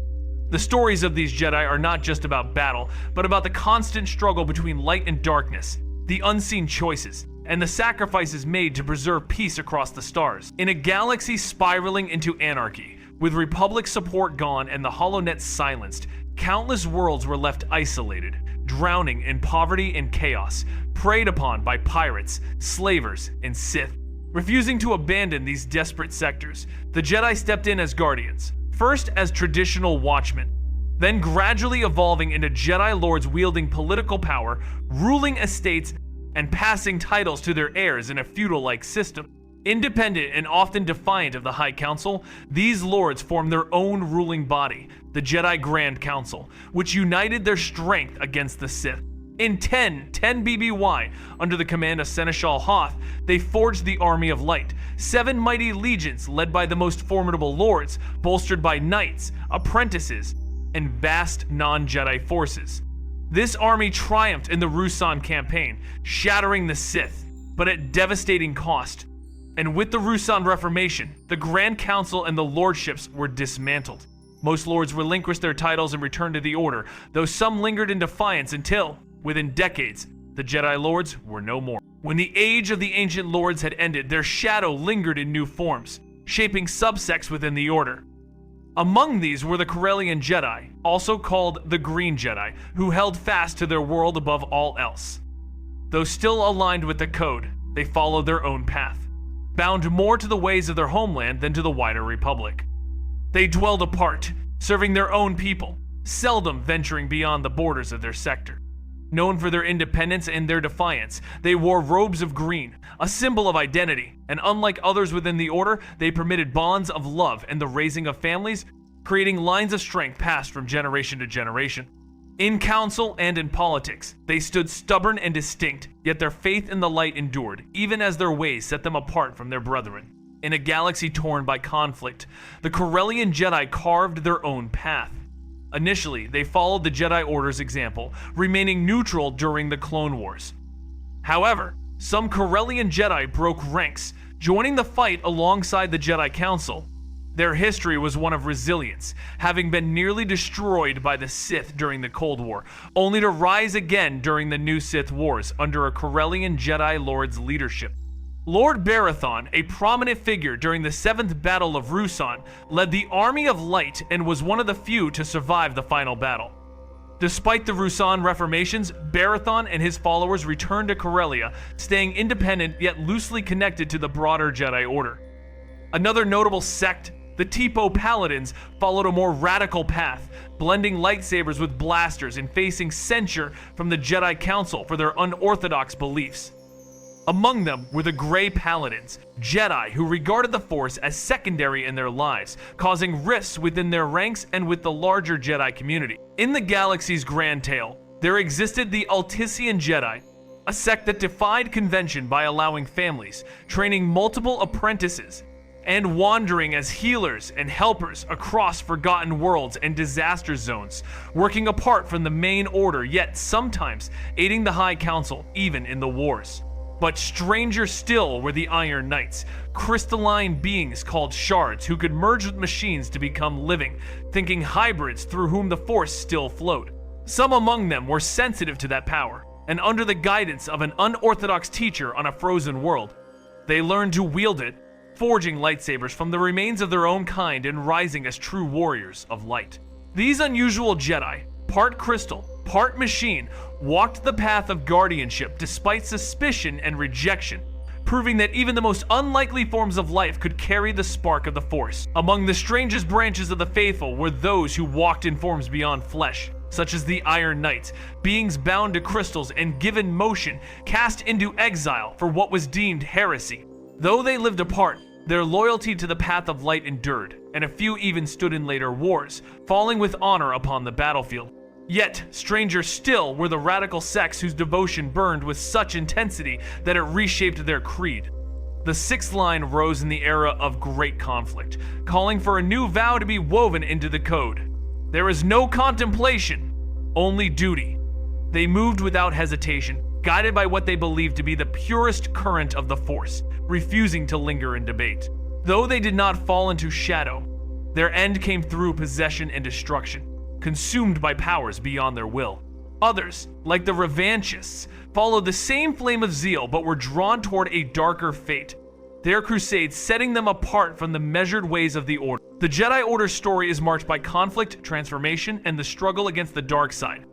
The stories of these Jedi are not just about battle, but about the constant struggle between light and darkness, the unseen choices, and the sacrifices made to preserve peace across the stars. In a galaxy spiraling into anarchy, with Republic support gone and the HoloNet silenced, countless worlds were left isolated, drowning in poverty and chaos, preyed upon by pirates, slavers, and Sith. Refusing to abandon these desperate sectors, the Jedi stepped in as guardians, first as traditional watchmen, then gradually evolving into Jedi Lords wielding political power, ruling estates, and passing titles to their heirs in a feudal-like system. Independent and often defiant of the High Council, these Lords formed their own ruling body, the Jedi Grand Council, which united their strength against the Sith. In 10 BBY, under the command of Seneschal Hoth, they forged the Army of Light, 7 mighty legions led by the most formidable lords, bolstered by knights, apprentices, and vast non-Jedi forces. This army triumphed in the Ruusan campaign, shattering the Sith, but at devastating cost. And with the Ruusan Reformation, the Grand Council and the Lordships were dismantled. Most lords relinquished their titles and returned to the Order, though some lingered in defiance until, within decades, the Jedi Lords were no more. When the age of the ancient lords had ended, their shadow lingered in new forms, shaping subsects within the Order. Among these were the Corellian Jedi, also called the Green Jedi, who held fast to their world above all else. Though still aligned with the Code, they followed their own path, bound more to the ways of their homeland than to the wider Republic. They dwelled apart, serving their own people, seldom venturing beyond the borders of their sector. Known for their independence and their defiance, they wore robes of green, a symbol of identity, and unlike others within the Order, they permitted bonds of love and the raising of families, creating lines of strength passed from generation to generation. In council and in politics, they stood stubborn and distinct, yet their faith in the light endured, even as their ways set them apart from their brethren. In a galaxy torn by conflict, the Corellian Jedi carved their own path. Initially, they followed the Jedi Order's example, remaining neutral during the Clone Wars. However, some Corellian Jedi broke ranks, joining the fight alongside the Jedi Council. Their history was one of resilience, having been nearly destroyed by the Sith during the Cold War, only to rise again during the new Sith Wars under a Corellian Jedi Lord's leadership. Lord Barathon, a prominent figure during the 7th Battle of Ruusan, led the Army of Light and was one of the few to survive the final battle. Despite the Ruusan Reformations, Barathon and his followers returned to Corellia, staying independent yet loosely connected to the broader Jedi Order. Another notable sect, the Tipo Paladins, followed a more radical path, blending lightsabers with blasters and facing censure from the Jedi Council for their unorthodox beliefs. Among them were the Grey Paladins, Jedi who regarded the Force as secondary in their lives, causing rifts within their ranks and with the larger Jedi community. In the galaxy's grand tale, there existed the Altician Jedi, a sect that defied convention by allowing families, training multiple apprentices, and wandering as healers and helpers across forgotten worlds and disaster zones, working apart from the main order, yet sometimes aiding the High Council even in the wars. But stranger still were the Iron Knights, crystalline beings called shards who could merge with machines to become living, thinking hybrids through whom the Force still flowed. Some among them were sensitive to that power, and under the guidance of an unorthodox teacher on a frozen world, they learned to wield it, forging lightsabers from the remains of their own kind and rising as true warriors of light. These unusual Jedi, part crystal, part machine, walked the path of guardianship despite suspicion and rejection, proving that even the most unlikely forms of life could carry the spark of the Force. Among the strangest branches of the faithful were those who walked in forms beyond flesh, such as the Iron Knights, beings bound to crystals and given motion, cast into exile for what was deemed heresy. Though they lived apart, their loyalty to the path of light endured, and a few even stood in later wars, falling with honor upon the battlefield. Yet, stranger still were the radical sects whose devotion burned with such intensity that it reshaped their creed. The Sixth Line rose in the era of great conflict, calling for a new vow to be woven into the code. There is no contemplation, only duty. They moved without hesitation, guided by what they believed to be the purest current of the Force, refusing to linger in debate. Though they did not fall into shadow, their end came through possession and destruction, consumed by powers beyond their will. Others, like the revanchists, followed the same flame of zeal but were drawn toward a darker fate, their crusade setting them apart from the measured ways of the Order. The Jedi Order story is marked by conflict, transformation, and the struggle against the dark side.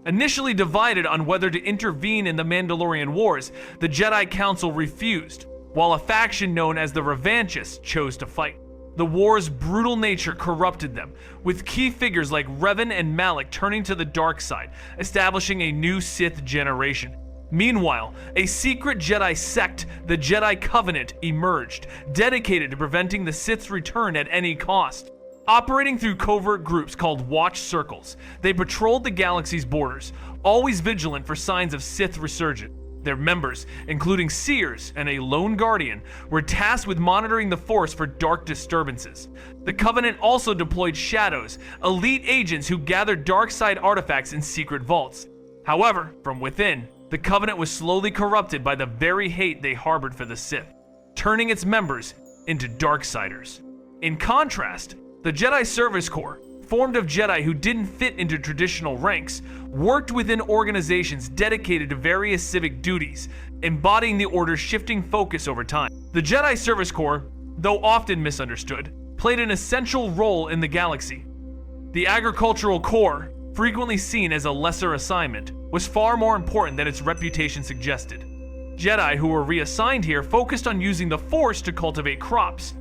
Initially divided on whether to intervene in the Mandalorian Wars, the Jedi Council refused, while a faction known as the Revanchists chose to fight. The war's brutal nature corrupted them, with key figures like Revan and Malak turning to the dark side, establishing a new Sith generation. Meanwhile, a secret Jedi sect, the Jedi Covenant, emerged, dedicated to preventing the Sith's return at any cost. Operating through covert groups called Watch Circles, they patrolled the galaxy's borders, always vigilant for signs of Sith resurgence. Their members, including Seers and a lone guardian, were tasked with monitoring the Force for dark disturbances. The Covenant also deployed Shadows, elite agents who gathered dark side artifacts in secret vaults. However, from within, the Covenant was slowly corrupted by the very hate they harbored for the Sith, turning its members into Darksiders. In contrast, the Jedi Service Corps, formed of Jedi who didn't fit into traditional ranks, worked within organizations dedicated to various civic duties, embodying the Order's shifting focus over time. The Jedi Service Corps, though often misunderstood, played an essential role in the galaxy. The Agricultural Corps, frequently seen as a lesser assignment, was far more important than its reputation suggested. Jedi who were reassigned here focused on using the Force to cultivate crops,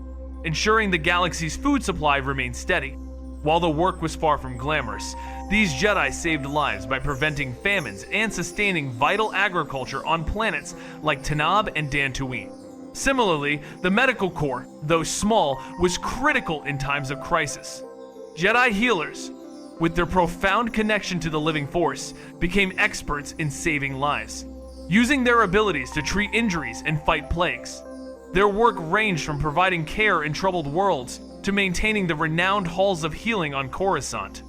ensuring the galaxy's food supply remained steady. While the work was far from glamorous, these Jedi saved lives by preventing famines and sustaining vital agriculture on planets like Tanab and Dantooine. Similarly, the Medical Corps, though small, was critical in times of crisis. Jedi healers, with their profound connection to the living Force, became experts in saving lives, using their abilities to treat injuries and fight plagues. Their work ranged from providing care in troubled worlds to maintaining the renowned halls of healing on Coruscant.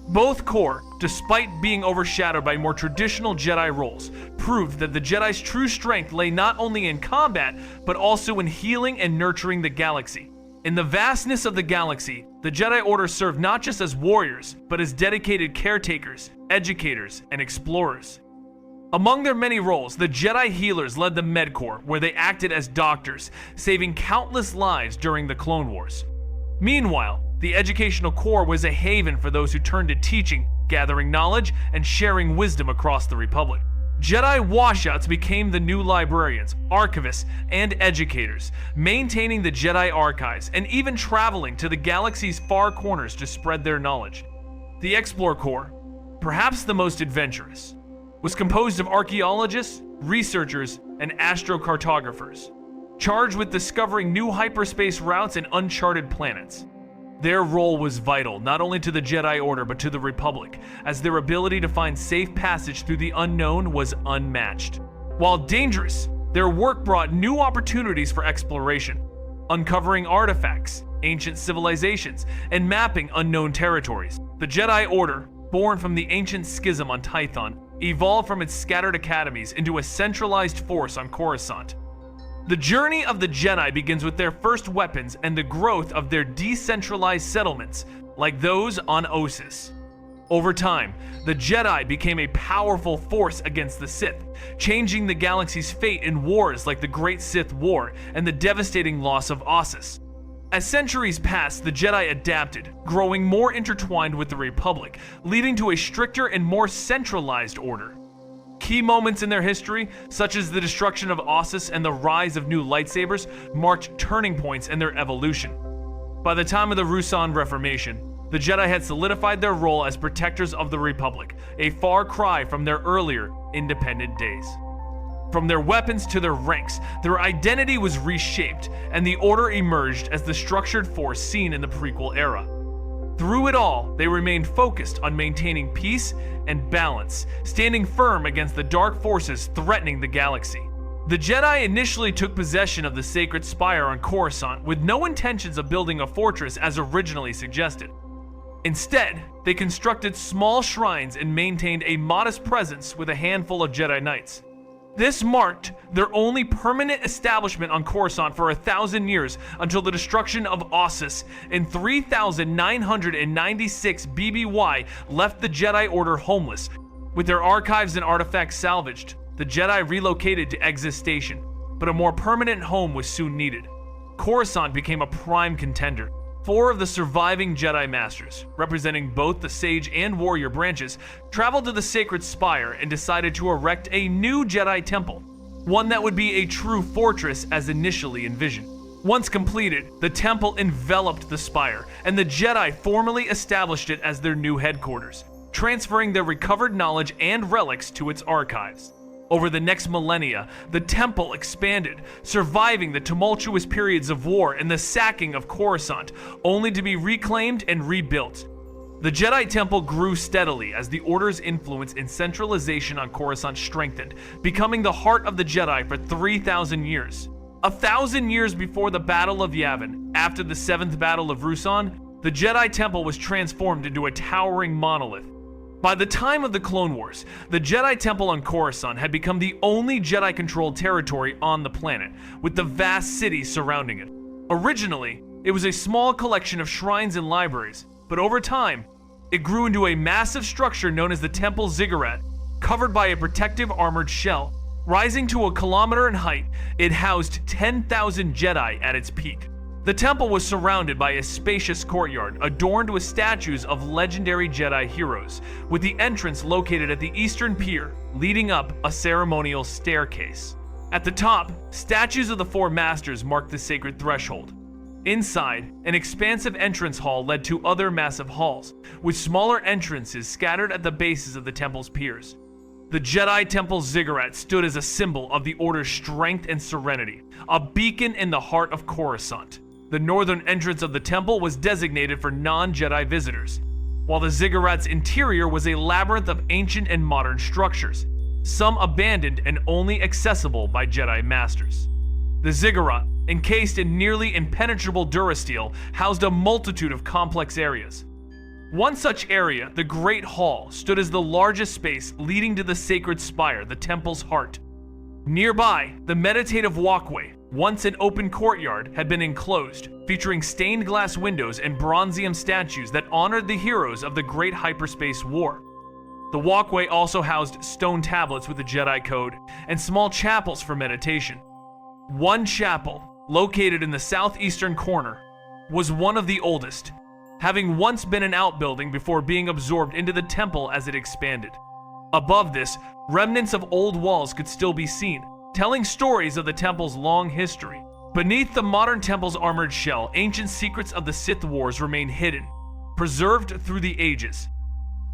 Both corps, despite being overshadowed by more traditional Jedi roles, proved that the Jedi's true strength lay not only in combat, but also in healing and nurturing the galaxy. In the vastness of the galaxy, the Jedi Order served not just as warriors, but as dedicated caretakers, educators, and explorers. Among their many roles, the Jedi healers led the Med Corps, where they acted as doctors, saving countless lives during the Clone Wars. Meanwhile, the Educational Corps was a haven for those who turned to teaching, gathering knowledge, and sharing wisdom across the Republic. Jedi washouts became the new librarians, archivists, and educators, maintaining the Jedi archives and even traveling to the galaxy's far corners to spread their knowledge. The Explore Corps, perhaps the most adventurous, was composed of archaeologists, researchers, and astrocartographers, charged with discovering new hyperspace routes and uncharted planets. Their role was vital not only to the Jedi Order but to the Republic, as their ability to find safe passage through the unknown was unmatched. While dangerous, their work brought new opportunities for exploration, uncovering artifacts, ancient civilizations, and mapping unknown territories. The Jedi Order, born from the ancient schism on Tython, evolved from its scattered academies into a centralized force on Coruscant. The journey of the Jedi begins with their first weapons and the growth of their decentralized settlements, like those on Ossus. Over time, the Jedi became a powerful force against the Sith, changing the galaxy's fate in wars like the Great Sith War and the devastating loss of Ossus. As centuries passed, the Jedi adapted, growing more intertwined with the Republic, leading to a stricter and more centralized order. Key moments in their history, such as the destruction of Ossus and the rise of new lightsabers, marked turning points in their evolution. By the time of the Ruusan Reformation, the Jedi had solidified their role as protectors of the Republic, a far cry from their earlier, independent days. From their weapons to their ranks, their identity was reshaped, and the Order emerged as the structured force seen in the Prequel-era. Through it all, they remained focused on maintaining peace and balance, standing firm against the dark forces threatening the galaxy. The Jedi initially took possession of the sacred spire on Coruscant with no intentions of building a fortress as originally suggested. Instead, they constructed small shrines and maintained a modest presence with a handful of Jedi Knights. This marked their only permanent establishment on Coruscant for 1,000 years until the destruction of Ossus in 3996 BBY left the Jedi Order homeless. With their archives and artifacts salvaged, the Jedi relocated to Exile Station, but a more permanent home was soon needed. Coruscant became a prime contender. 4 of the surviving Jedi Masters, representing both the Sage and Warrior branches, traveled to the Sacred Spire and decided to erect a new Jedi Temple, one that would be a true fortress as initially envisioned. Once completed, the temple enveloped the spire, and the Jedi formally established it as their new headquarters, transferring their recovered knowledge and relics to its archives. Over the next millennia, the temple expanded, surviving the tumultuous periods of war and the sacking of Coruscant, only to be reclaimed and rebuilt. The Jedi Temple grew steadily as the Order's influence in centralization on Coruscant strengthened, becoming the heart of the Jedi for 3,000 years. 1,000 years before the Battle of Yavin, after the 7th Battle of Ruusan, the Jedi Temple was transformed into a towering monolith. By the time of the Clone Wars, the Jedi Temple on Coruscant had become the only Jedi-controlled territory on the planet, with the vast city surrounding it. Originally, it was a small collection of shrines and libraries, but over time, it grew into a massive structure known as the Temple Ziggurat, covered by a protective armored shell. Rising to a kilometer in height, it housed 10,000 Jedi at its peak. The temple was surrounded by a spacious courtyard adorned with statues of legendary Jedi heroes, with the entrance located at the eastern pier, leading up a ceremonial staircase. At the top, statues of the 4 masters marked the sacred threshold. Inside, an expansive entrance hall led to other massive halls, with smaller entrances scattered at the bases of the temple's piers. The Jedi Temple Ziggurat stood as a symbol of the Order's strength and serenity, a beacon in the heart of Coruscant. The northern entrance of the temple was designated for non-Jedi visitors, while the Ziggurat's interior was a labyrinth of ancient and modern structures, some abandoned and only accessible by Jedi Masters. The Ziggurat, encased in nearly impenetrable durasteel, housed a multitude of complex areas. One such area, the Great Hall, stood as the largest space leading to the sacred spire, the temple's heart. Nearby, the meditative walkway, once an open courtyard, had been enclosed, featuring stained glass windows and bronzium statues that honored the heroes of the Great Hyperspace War. The walkway also housed stone tablets with the Jedi Code and small chapels for meditation. One chapel, located in the southeastern corner, was one of the oldest, having once been an outbuilding before being absorbed into the temple as it expanded. Above this, remnants of old walls could still be seen, telling stories of the temple's long history. Beneath the modern temple's armored shell, ancient secrets of the Sith Wars remain hidden, preserved through the ages.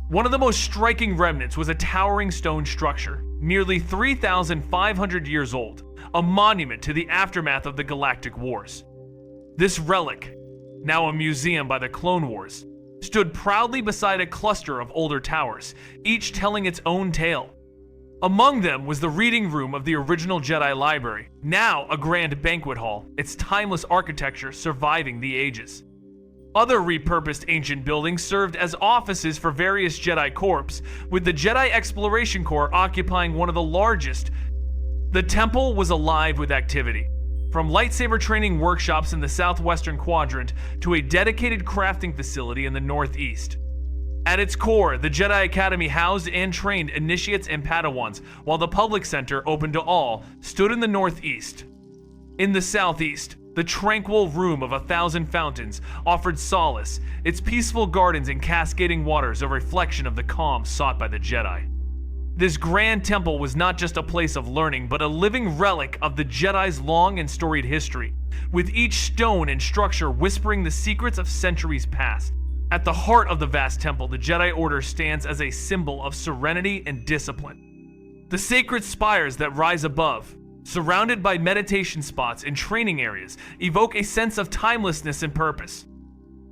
One of the most striking remnants was a towering stone structure, nearly 3,500 years old, a monument to the aftermath of the Galactic Wars. This relic, now a museum by the Clone Wars, stood proudly beside a cluster of older towers, each telling its own tale. Among them was the reading room of the original Jedi Library, now a grand banquet hall, its timeless architecture surviving the ages. Other repurposed ancient buildings served as offices for various Jedi Corps, with the Jedi Exploration Corps occupying one of the largest. The temple was alive with activity, from lightsaber training workshops in the southwestern quadrant to a dedicated crafting facility in the northeast. At its core, the Jedi Academy housed and trained initiates and Padawans, while the public center, open to all, stood in the northeast. In the southeast, the tranquil room of 1,000 fountains offered solace, its peaceful gardens and cascading waters a reflection of the calm sought by the Jedi. This grand temple was not just a place of learning, but a living relic of the Jedi's long and storied history, with each stone and structure whispering the secrets of centuries past. At the heart of the vast temple, the Jedi Order stands as a symbol of serenity and discipline. The sacred spires that rise above, surrounded by meditation spots and training areas, evoke a sense of timelessness and purpose.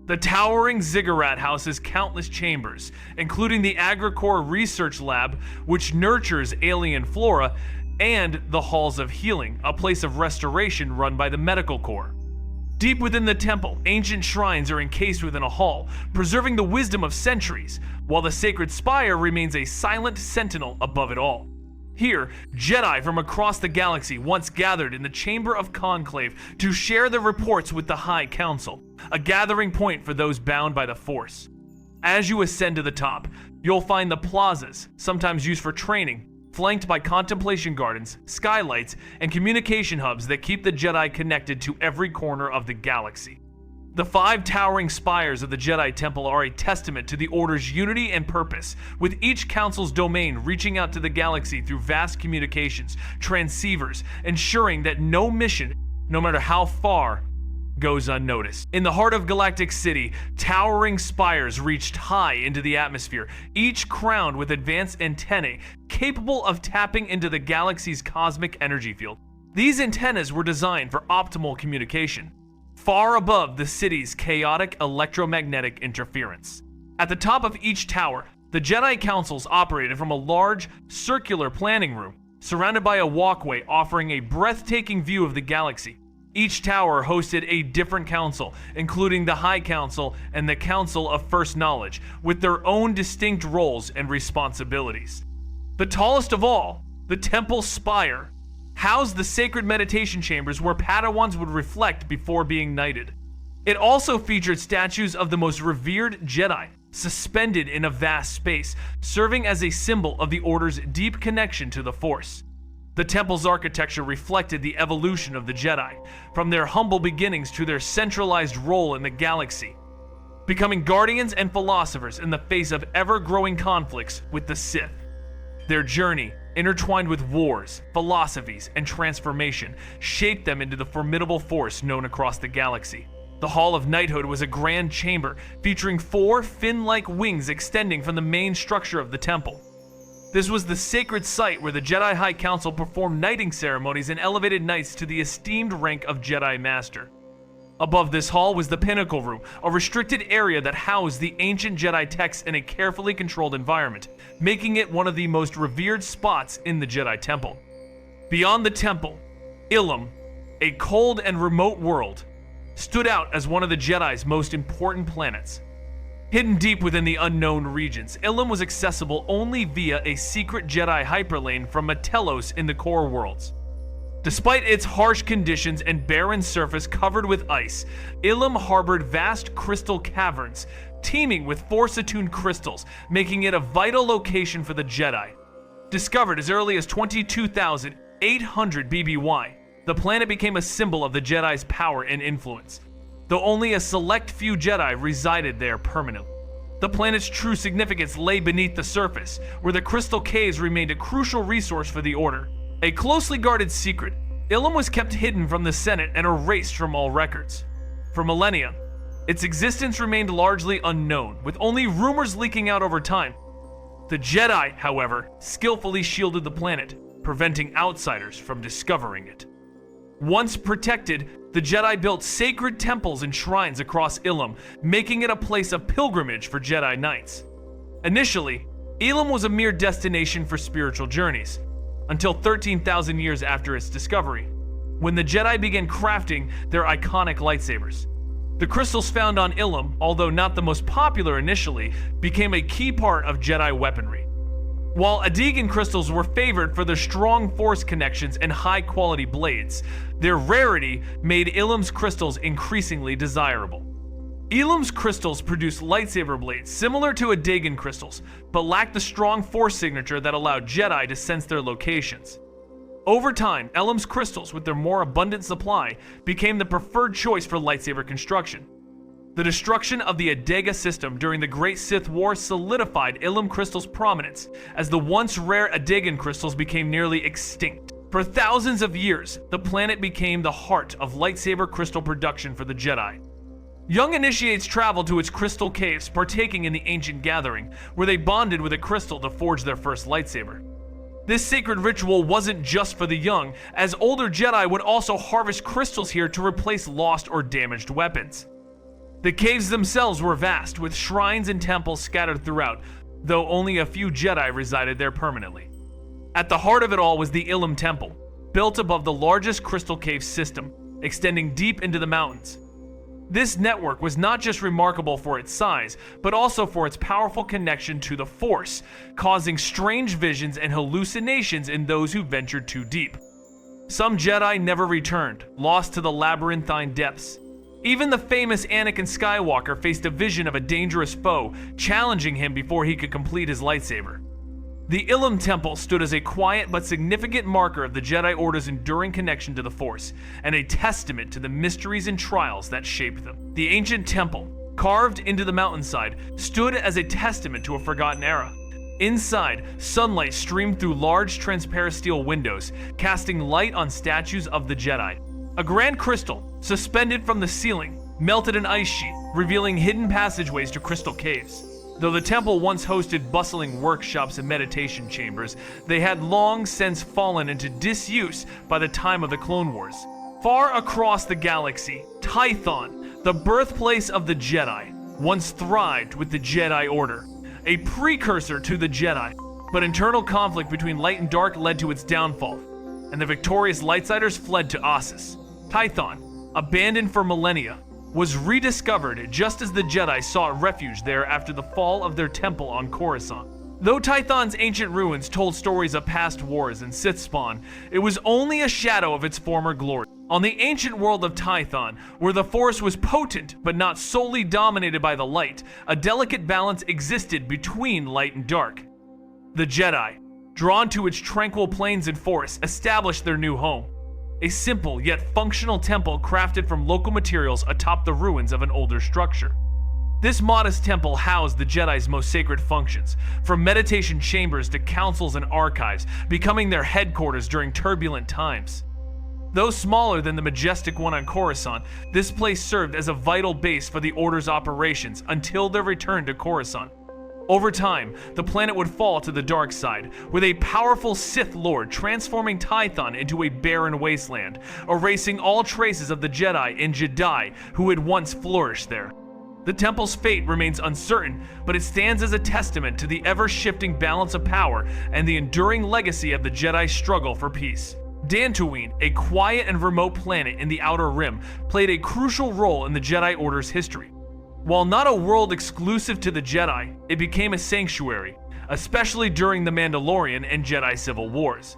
The towering ziggurat houses countless chambers, including the Agricore Research Lab, which nurtures alien flora, and the Halls of Healing, a place of restoration run by the Medical Corps. Deep within the temple, ancient shrines are encased within a hall, preserving the wisdom of centuries, while the sacred spire remains a silent sentinel above it all. Here, Jedi from across the galaxy once gathered in the Chamber of Conclave to share their reports with the High Council, a gathering point for those bound by the Force. As you ascend to the top, you'll find the plazas, sometimes used for training, flanked by contemplation gardens, skylights, and communication hubs that keep the Jedi connected to every corner of the galaxy. The 5 towering spires of the Jedi Temple are a testament to the Order's unity and purpose, with each council's domain reaching out to the galaxy through vast communications, transceivers, ensuring that no mission, no matter how far, goes unnoticed. In the heart of Galactic City, towering spires reached high into the atmosphere, each crowned with advanced antennae capable of tapping into the galaxy's cosmic energy field. These antennas were designed for optimal communication, far above the city's chaotic electromagnetic interference. At the top of each tower, the Jedi Councils operated from a large, circular planning room, surrounded by a walkway offering a breathtaking view of the galaxy. Each tower hosted a different council, including the High Council and the Council of First Knowledge, with their own distinct roles and responsibilities. The tallest of all, the Temple Spire, housed the sacred meditation chambers where Padawans would reflect before being knighted. It also featured statues of the most revered Jedi, suspended in a vast space, serving as a symbol of the Order's deep connection to the Force. The temple's architecture reflected the evolution of the Jedi, from their humble beginnings to their centralized role in the galaxy, becoming guardians and philosophers in the face of ever-growing conflicts with the Sith. Their journey, intertwined with wars, philosophies, and transformation, shaped them into the formidable force known across the galaxy. The Hall of Knighthood was a grand chamber featuring 4 fin-like wings extending from the main structure of the temple. This was the sacred site where the Jedi High Council performed knighting ceremonies and elevated knights to the esteemed rank of Jedi Master. Above this hall was the Pinnacle Room, a restricted area that housed the ancient Jedi texts in a carefully controlled environment, making it one of the most revered spots in the Jedi Temple. Beyond the temple, Ilum, a cold and remote world, stood out as one of the Jedi's most important planets. Hidden deep within the unknown regions, Ilum was accessible only via a secret Jedi hyperlane from Matelos in the core worlds. Despite its harsh conditions and barren surface covered with ice, Ilum harbored vast crystal caverns, teeming with Force-attuned crystals, making it a vital location for the Jedi. Discovered as early as 22,800 BBY, the planet became a symbol of the Jedi's power and influence, though only a select few Jedi resided there permanently. The planet's true significance lay beneath the surface, where the crystal caves remained a crucial resource for the Order. A closely guarded secret, Ilum was kept hidden from the Senate and erased from all records. For millennia, its existence remained largely unknown, with only rumors leaking out over time. The Jedi, however, skillfully shielded the planet, preventing outsiders from discovering it. Once protected, the Jedi built sacred temples and shrines across Ilum, making it a place of pilgrimage for Jedi Knights. Initially, Ilum was a mere destination for spiritual journeys, until 13,000 years after its discovery, when the Jedi began crafting their iconic lightsabers. The crystals found on Ilum, although not the most popular initially, became a key part of Jedi weaponry. While Adegan crystals were favored for their strong force connections and high-quality blades, their rarity made Ilum's crystals increasingly desirable. Ilum's crystals produce lightsaber blades similar to Adegan crystals, but lacked the strong force signature that allowed Jedi to sense their locations. Over time, Ilum's crystals, with their more abundant supply, became the preferred choice for lightsaber construction. The destruction of the Adega system during the Great Sith War solidified Ilum crystals' prominence, as the once rare Adegan crystals became nearly extinct. For thousands of years, the planet became the heart of lightsaber crystal production for the Jedi. Young initiates traveled to its crystal caves, partaking in the ancient gathering, where they bonded with a crystal to forge their first lightsaber. This sacred ritual wasn't just for the young, as older Jedi would also harvest crystals here to replace lost or damaged weapons. The caves themselves were vast, with shrines and temples scattered throughout, though only a few Jedi resided there permanently. At the heart of it all was the Ilum Temple, built above the largest crystal cave system, extending deep into the mountains. This network was not just remarkable for its size, but also for its powerful connection to the Force, causing strange visions and hallucinations in those who ventured too deep. Some Jedi never returned, lost to the labyrinthine depths. Even the famous Anakin Skywalker faced a vision of a dangerous foe, challenging him before he could complete his lightsaber. The Ilum Temple stood as a quiet but significant marker of the Jedi Order's enduring connection to the Force, and a testament to the mysteries and trials that shaped them. The ancient temple, carved into the mountainside, stood as a testament to a forgotten era. Inside, sunlight streamed through large transparent steel windows, casting light on statues of the Jedi. A grand crystal, suspended from the ceiling, melted an ice sheet, revealing hidden passageways to crystal caves. Though the temple once hosted bustling workshops and meditation chambers, they had long since fallen into disuse by the time of the Clone Wars. Far across the galaxy, Tython, the birthplace of the Jedi, once thrived with the Jedi Order, a precursor to the Jedi, but internal conflict between light and dark led to its downfall, and the victorious lightsiders fled to Ossus. Tython, abandoned for millennia, was rediscovered just as the Jedi sought refuge there after the fall of their temple on Coruscant. Though Tython's ancient ruins told stories of past wars and Sith spawn, it was only a shadow of its former glory. On the ancient world of Tython, where the Force was potent but not solely dominated by the light, a delicate balance existed between light and dark. The Jedi, drawn to its tranquil plains and forests, established their new home. A simple yet functional temple crafted from local materials atop the ruins of an older structure. This modest temple housed the Jedi's most sacred functions, from meditation chambers to councils and archives, becoming their headquarters during turbulent times. Though smaller than the majestic one on Coruscant, this place served as a vital base for the Order's operations until their return to Coruscant. Over time, the planet would fall to the dark side, with a powerful Sith Lord transforming Tython into a barren wasteland, erasing all traces of the Jedi and Jedi who had once flourished there. The temple's fate remains uncertain, but it stands as a testament to the ever-shifting balance of power and the enduring legacy of the Jedi's struggle for peace. Dantooine, a quiet and remote planet in the Outer Rim, played a crucial role in the Jedi Order's history. While not a world exclusive to the Jedi, it became a sanctuary, especially during the Mandalorian and Jedi Civil Wars.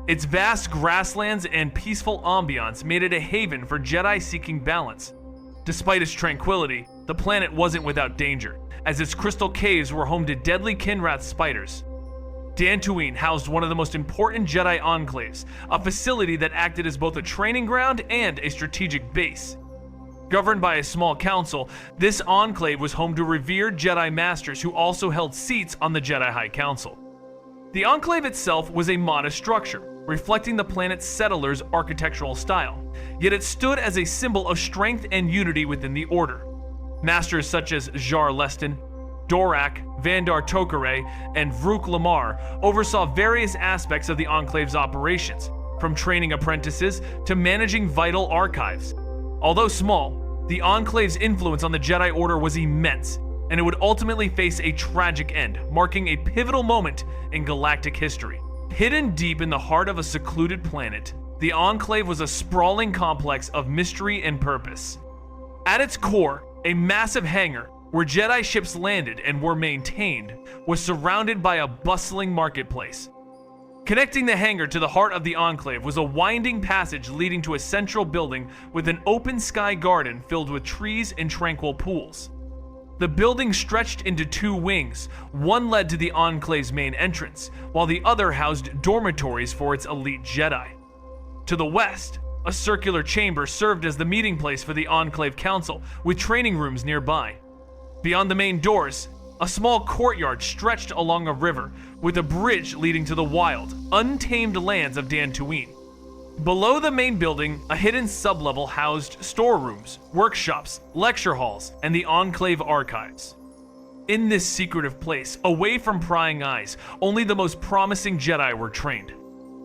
Its vast grasslands and peaceful ambiance made it a haven for Jedi seeking balance. Despite its tranquility, the planet wasn't without danger, as its crystal caves were home to deadly Kinrath spiders. Dantooine housed one of the most important Jedi enclaves, a facility that acted as both a training ground and a strategic base. Governed by a small council, this enclave was home to revered Jedi Masters who also held seats on the Jedi High Council. The enclave itself was a modest structure, reflecting the planet's settlers' architectural style, yet it stood as a symbol of strength and unity within the Order. Masters such as Jar Leston, Dorak, Vandar Tokare, and Vrook Lamar oversaw various aspects of the enclave's operations, from training apprentices to managing vital archives. Although small, the Enclave's influence on the Jedi Order was immense, and it would ultimately face a tragic end, marking a pivotal moment in galactic history. Hidden deep in the heart of a secluded planet, the Enclave was a sprawling complex of mystery and purpose. At its core, a massive hangar where Jedi ships landed and were maintained was surrounded by a bustling marketplace. Connecting the hangar to the heart of the Enclave was a winding passage leading to a central building with an open sky garden filled with trees and tranquil pools. The building stretched into two wings. One led to the Enclave's main entrance, while the other housed dormitories for its elite Jedi. To the west, a circular chamber served as the meeting place for the Enclave Council, with training rooms nearby. Beyond the main doors, a small courtyard stretched along a river, with a bridge leading to the wild, untamed lands of Dantooine. Below the main building, a hidden sublevel housed storerooms, workshops, lecture halls, and the Enclave archives. In this secretive place, away from prying eyes, only the most promising Jedi were trained.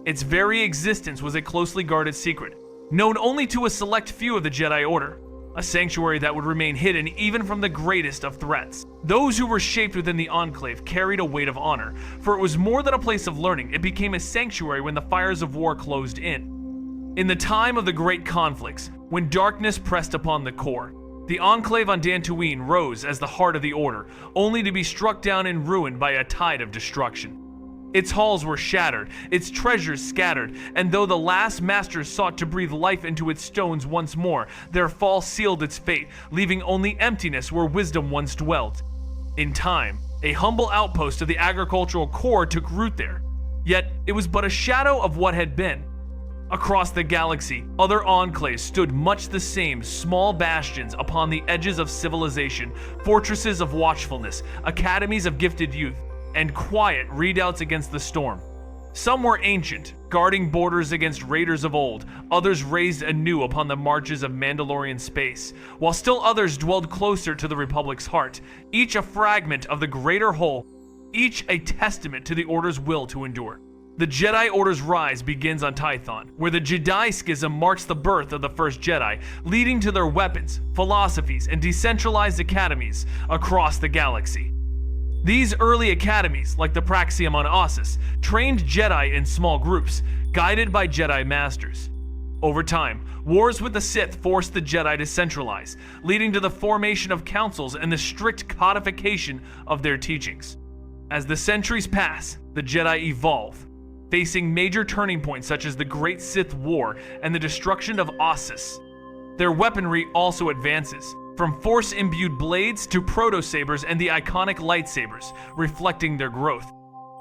Its very existence was a closely guarded secret, known only to a select few of the Jedi Order, a sanctuary that would remain hidden even from the greatest of threats. Those who were shaped within the Enclave carried a weight of honor, for it was more than a place of learning. It became a sanctuary when the fires of war closed in. In the time of the great conflicts, when darkness pressed upon the core, the Enclave on Dantooine rose as the heart of the Order, only to be struck down and ruined by a tide of destruction. Its halls were shattered, its treasures scattered, and though the last masters sought to breathe life into its stones once more, their fall sealed its fate, leaving only emptiness where wisdom once dwelt. In time, a humble outpost of the agricultural core took root there, yet it was but a shadow of what had been. Across the galaxy, other enclaves stood much the same, small bastions upon the edges of civilization, fortresses of watchfulness, academies of gifted youth, and quiet redoubts against the storm. Some were ancient, guarding borders against raiders of old, others raised anew upon the marches of Mandalorian space, while still others dwelled closer to the Republic's heart, each a fragment of the greater whole, each a testament to the Order's will to endure. The Jedi Order's rise begins on Tython, where the Jedi schism marks the birth of the first Jedi, leading to their weapons, philosophies, and decentralized academies across the galaxy. These early academies, like the Praxium on Ossus, trained Jedi in small groups, guided by Jedi Masters. Over time, wars with the Sith forced the Jedi to centralize, leading to the formation of councils and the strict codification of their teachings. As the centuries pass, the Jedi evolve, facing major turning points such as the Great Sith War and the destruction of Ossus. Their weaponry also advances, from Force-imbued blades to protosabers and the iconic lightsabers, reflecting their growth.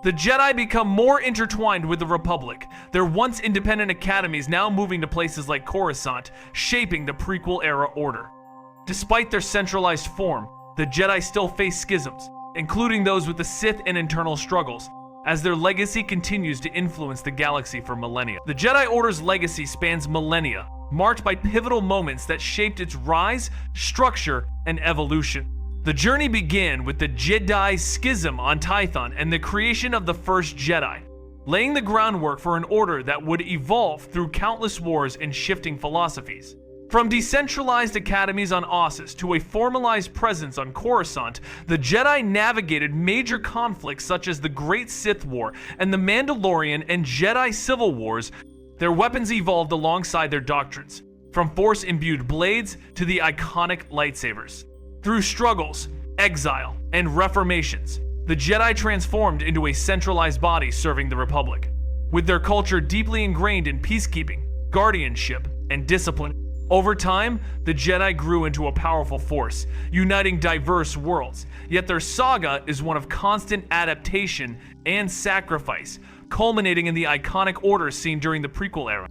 The Jedi become more intertwined with the Republic, their once independent academies now moving to places like Coruscant, shaping the Prequel-era order. Despite their centralized form, the Jedi still face schisms, including those with the Sith and internal struggles, as their legacy continues to influence the galaxy for millennia. The Jedi Order's legacy spans millennia, marked by pivotal moments that shaped its rise, structure, and evolution. The journey began with the Jedi schism on Tython and the creation of the first Jedi, laying the groundwork for an order that would evolve through countless wars and shifting philosophies. From decentralized academies on Ossus to a formalized presence on Coruscant, the Jedi navigated major conflicts such as the Great Sith War and the Mandalorian and Jedi Civil Wars. Their weapons evolved alongside their doctrines, from Force-imbued blades to the iconic lightsabers. Through struggles, exile, and reformations, the Jedi transformed into a centralized body serving the Republic. With their culture deeply ingrained in peacekeeping, guardianship, and discipline, over time, the Jedi grew into a powerful force, uniting diverse worlds, yet their saga is one of constant adaptation and sacrifice, culminating in the iconic order seen during the Prequel-era.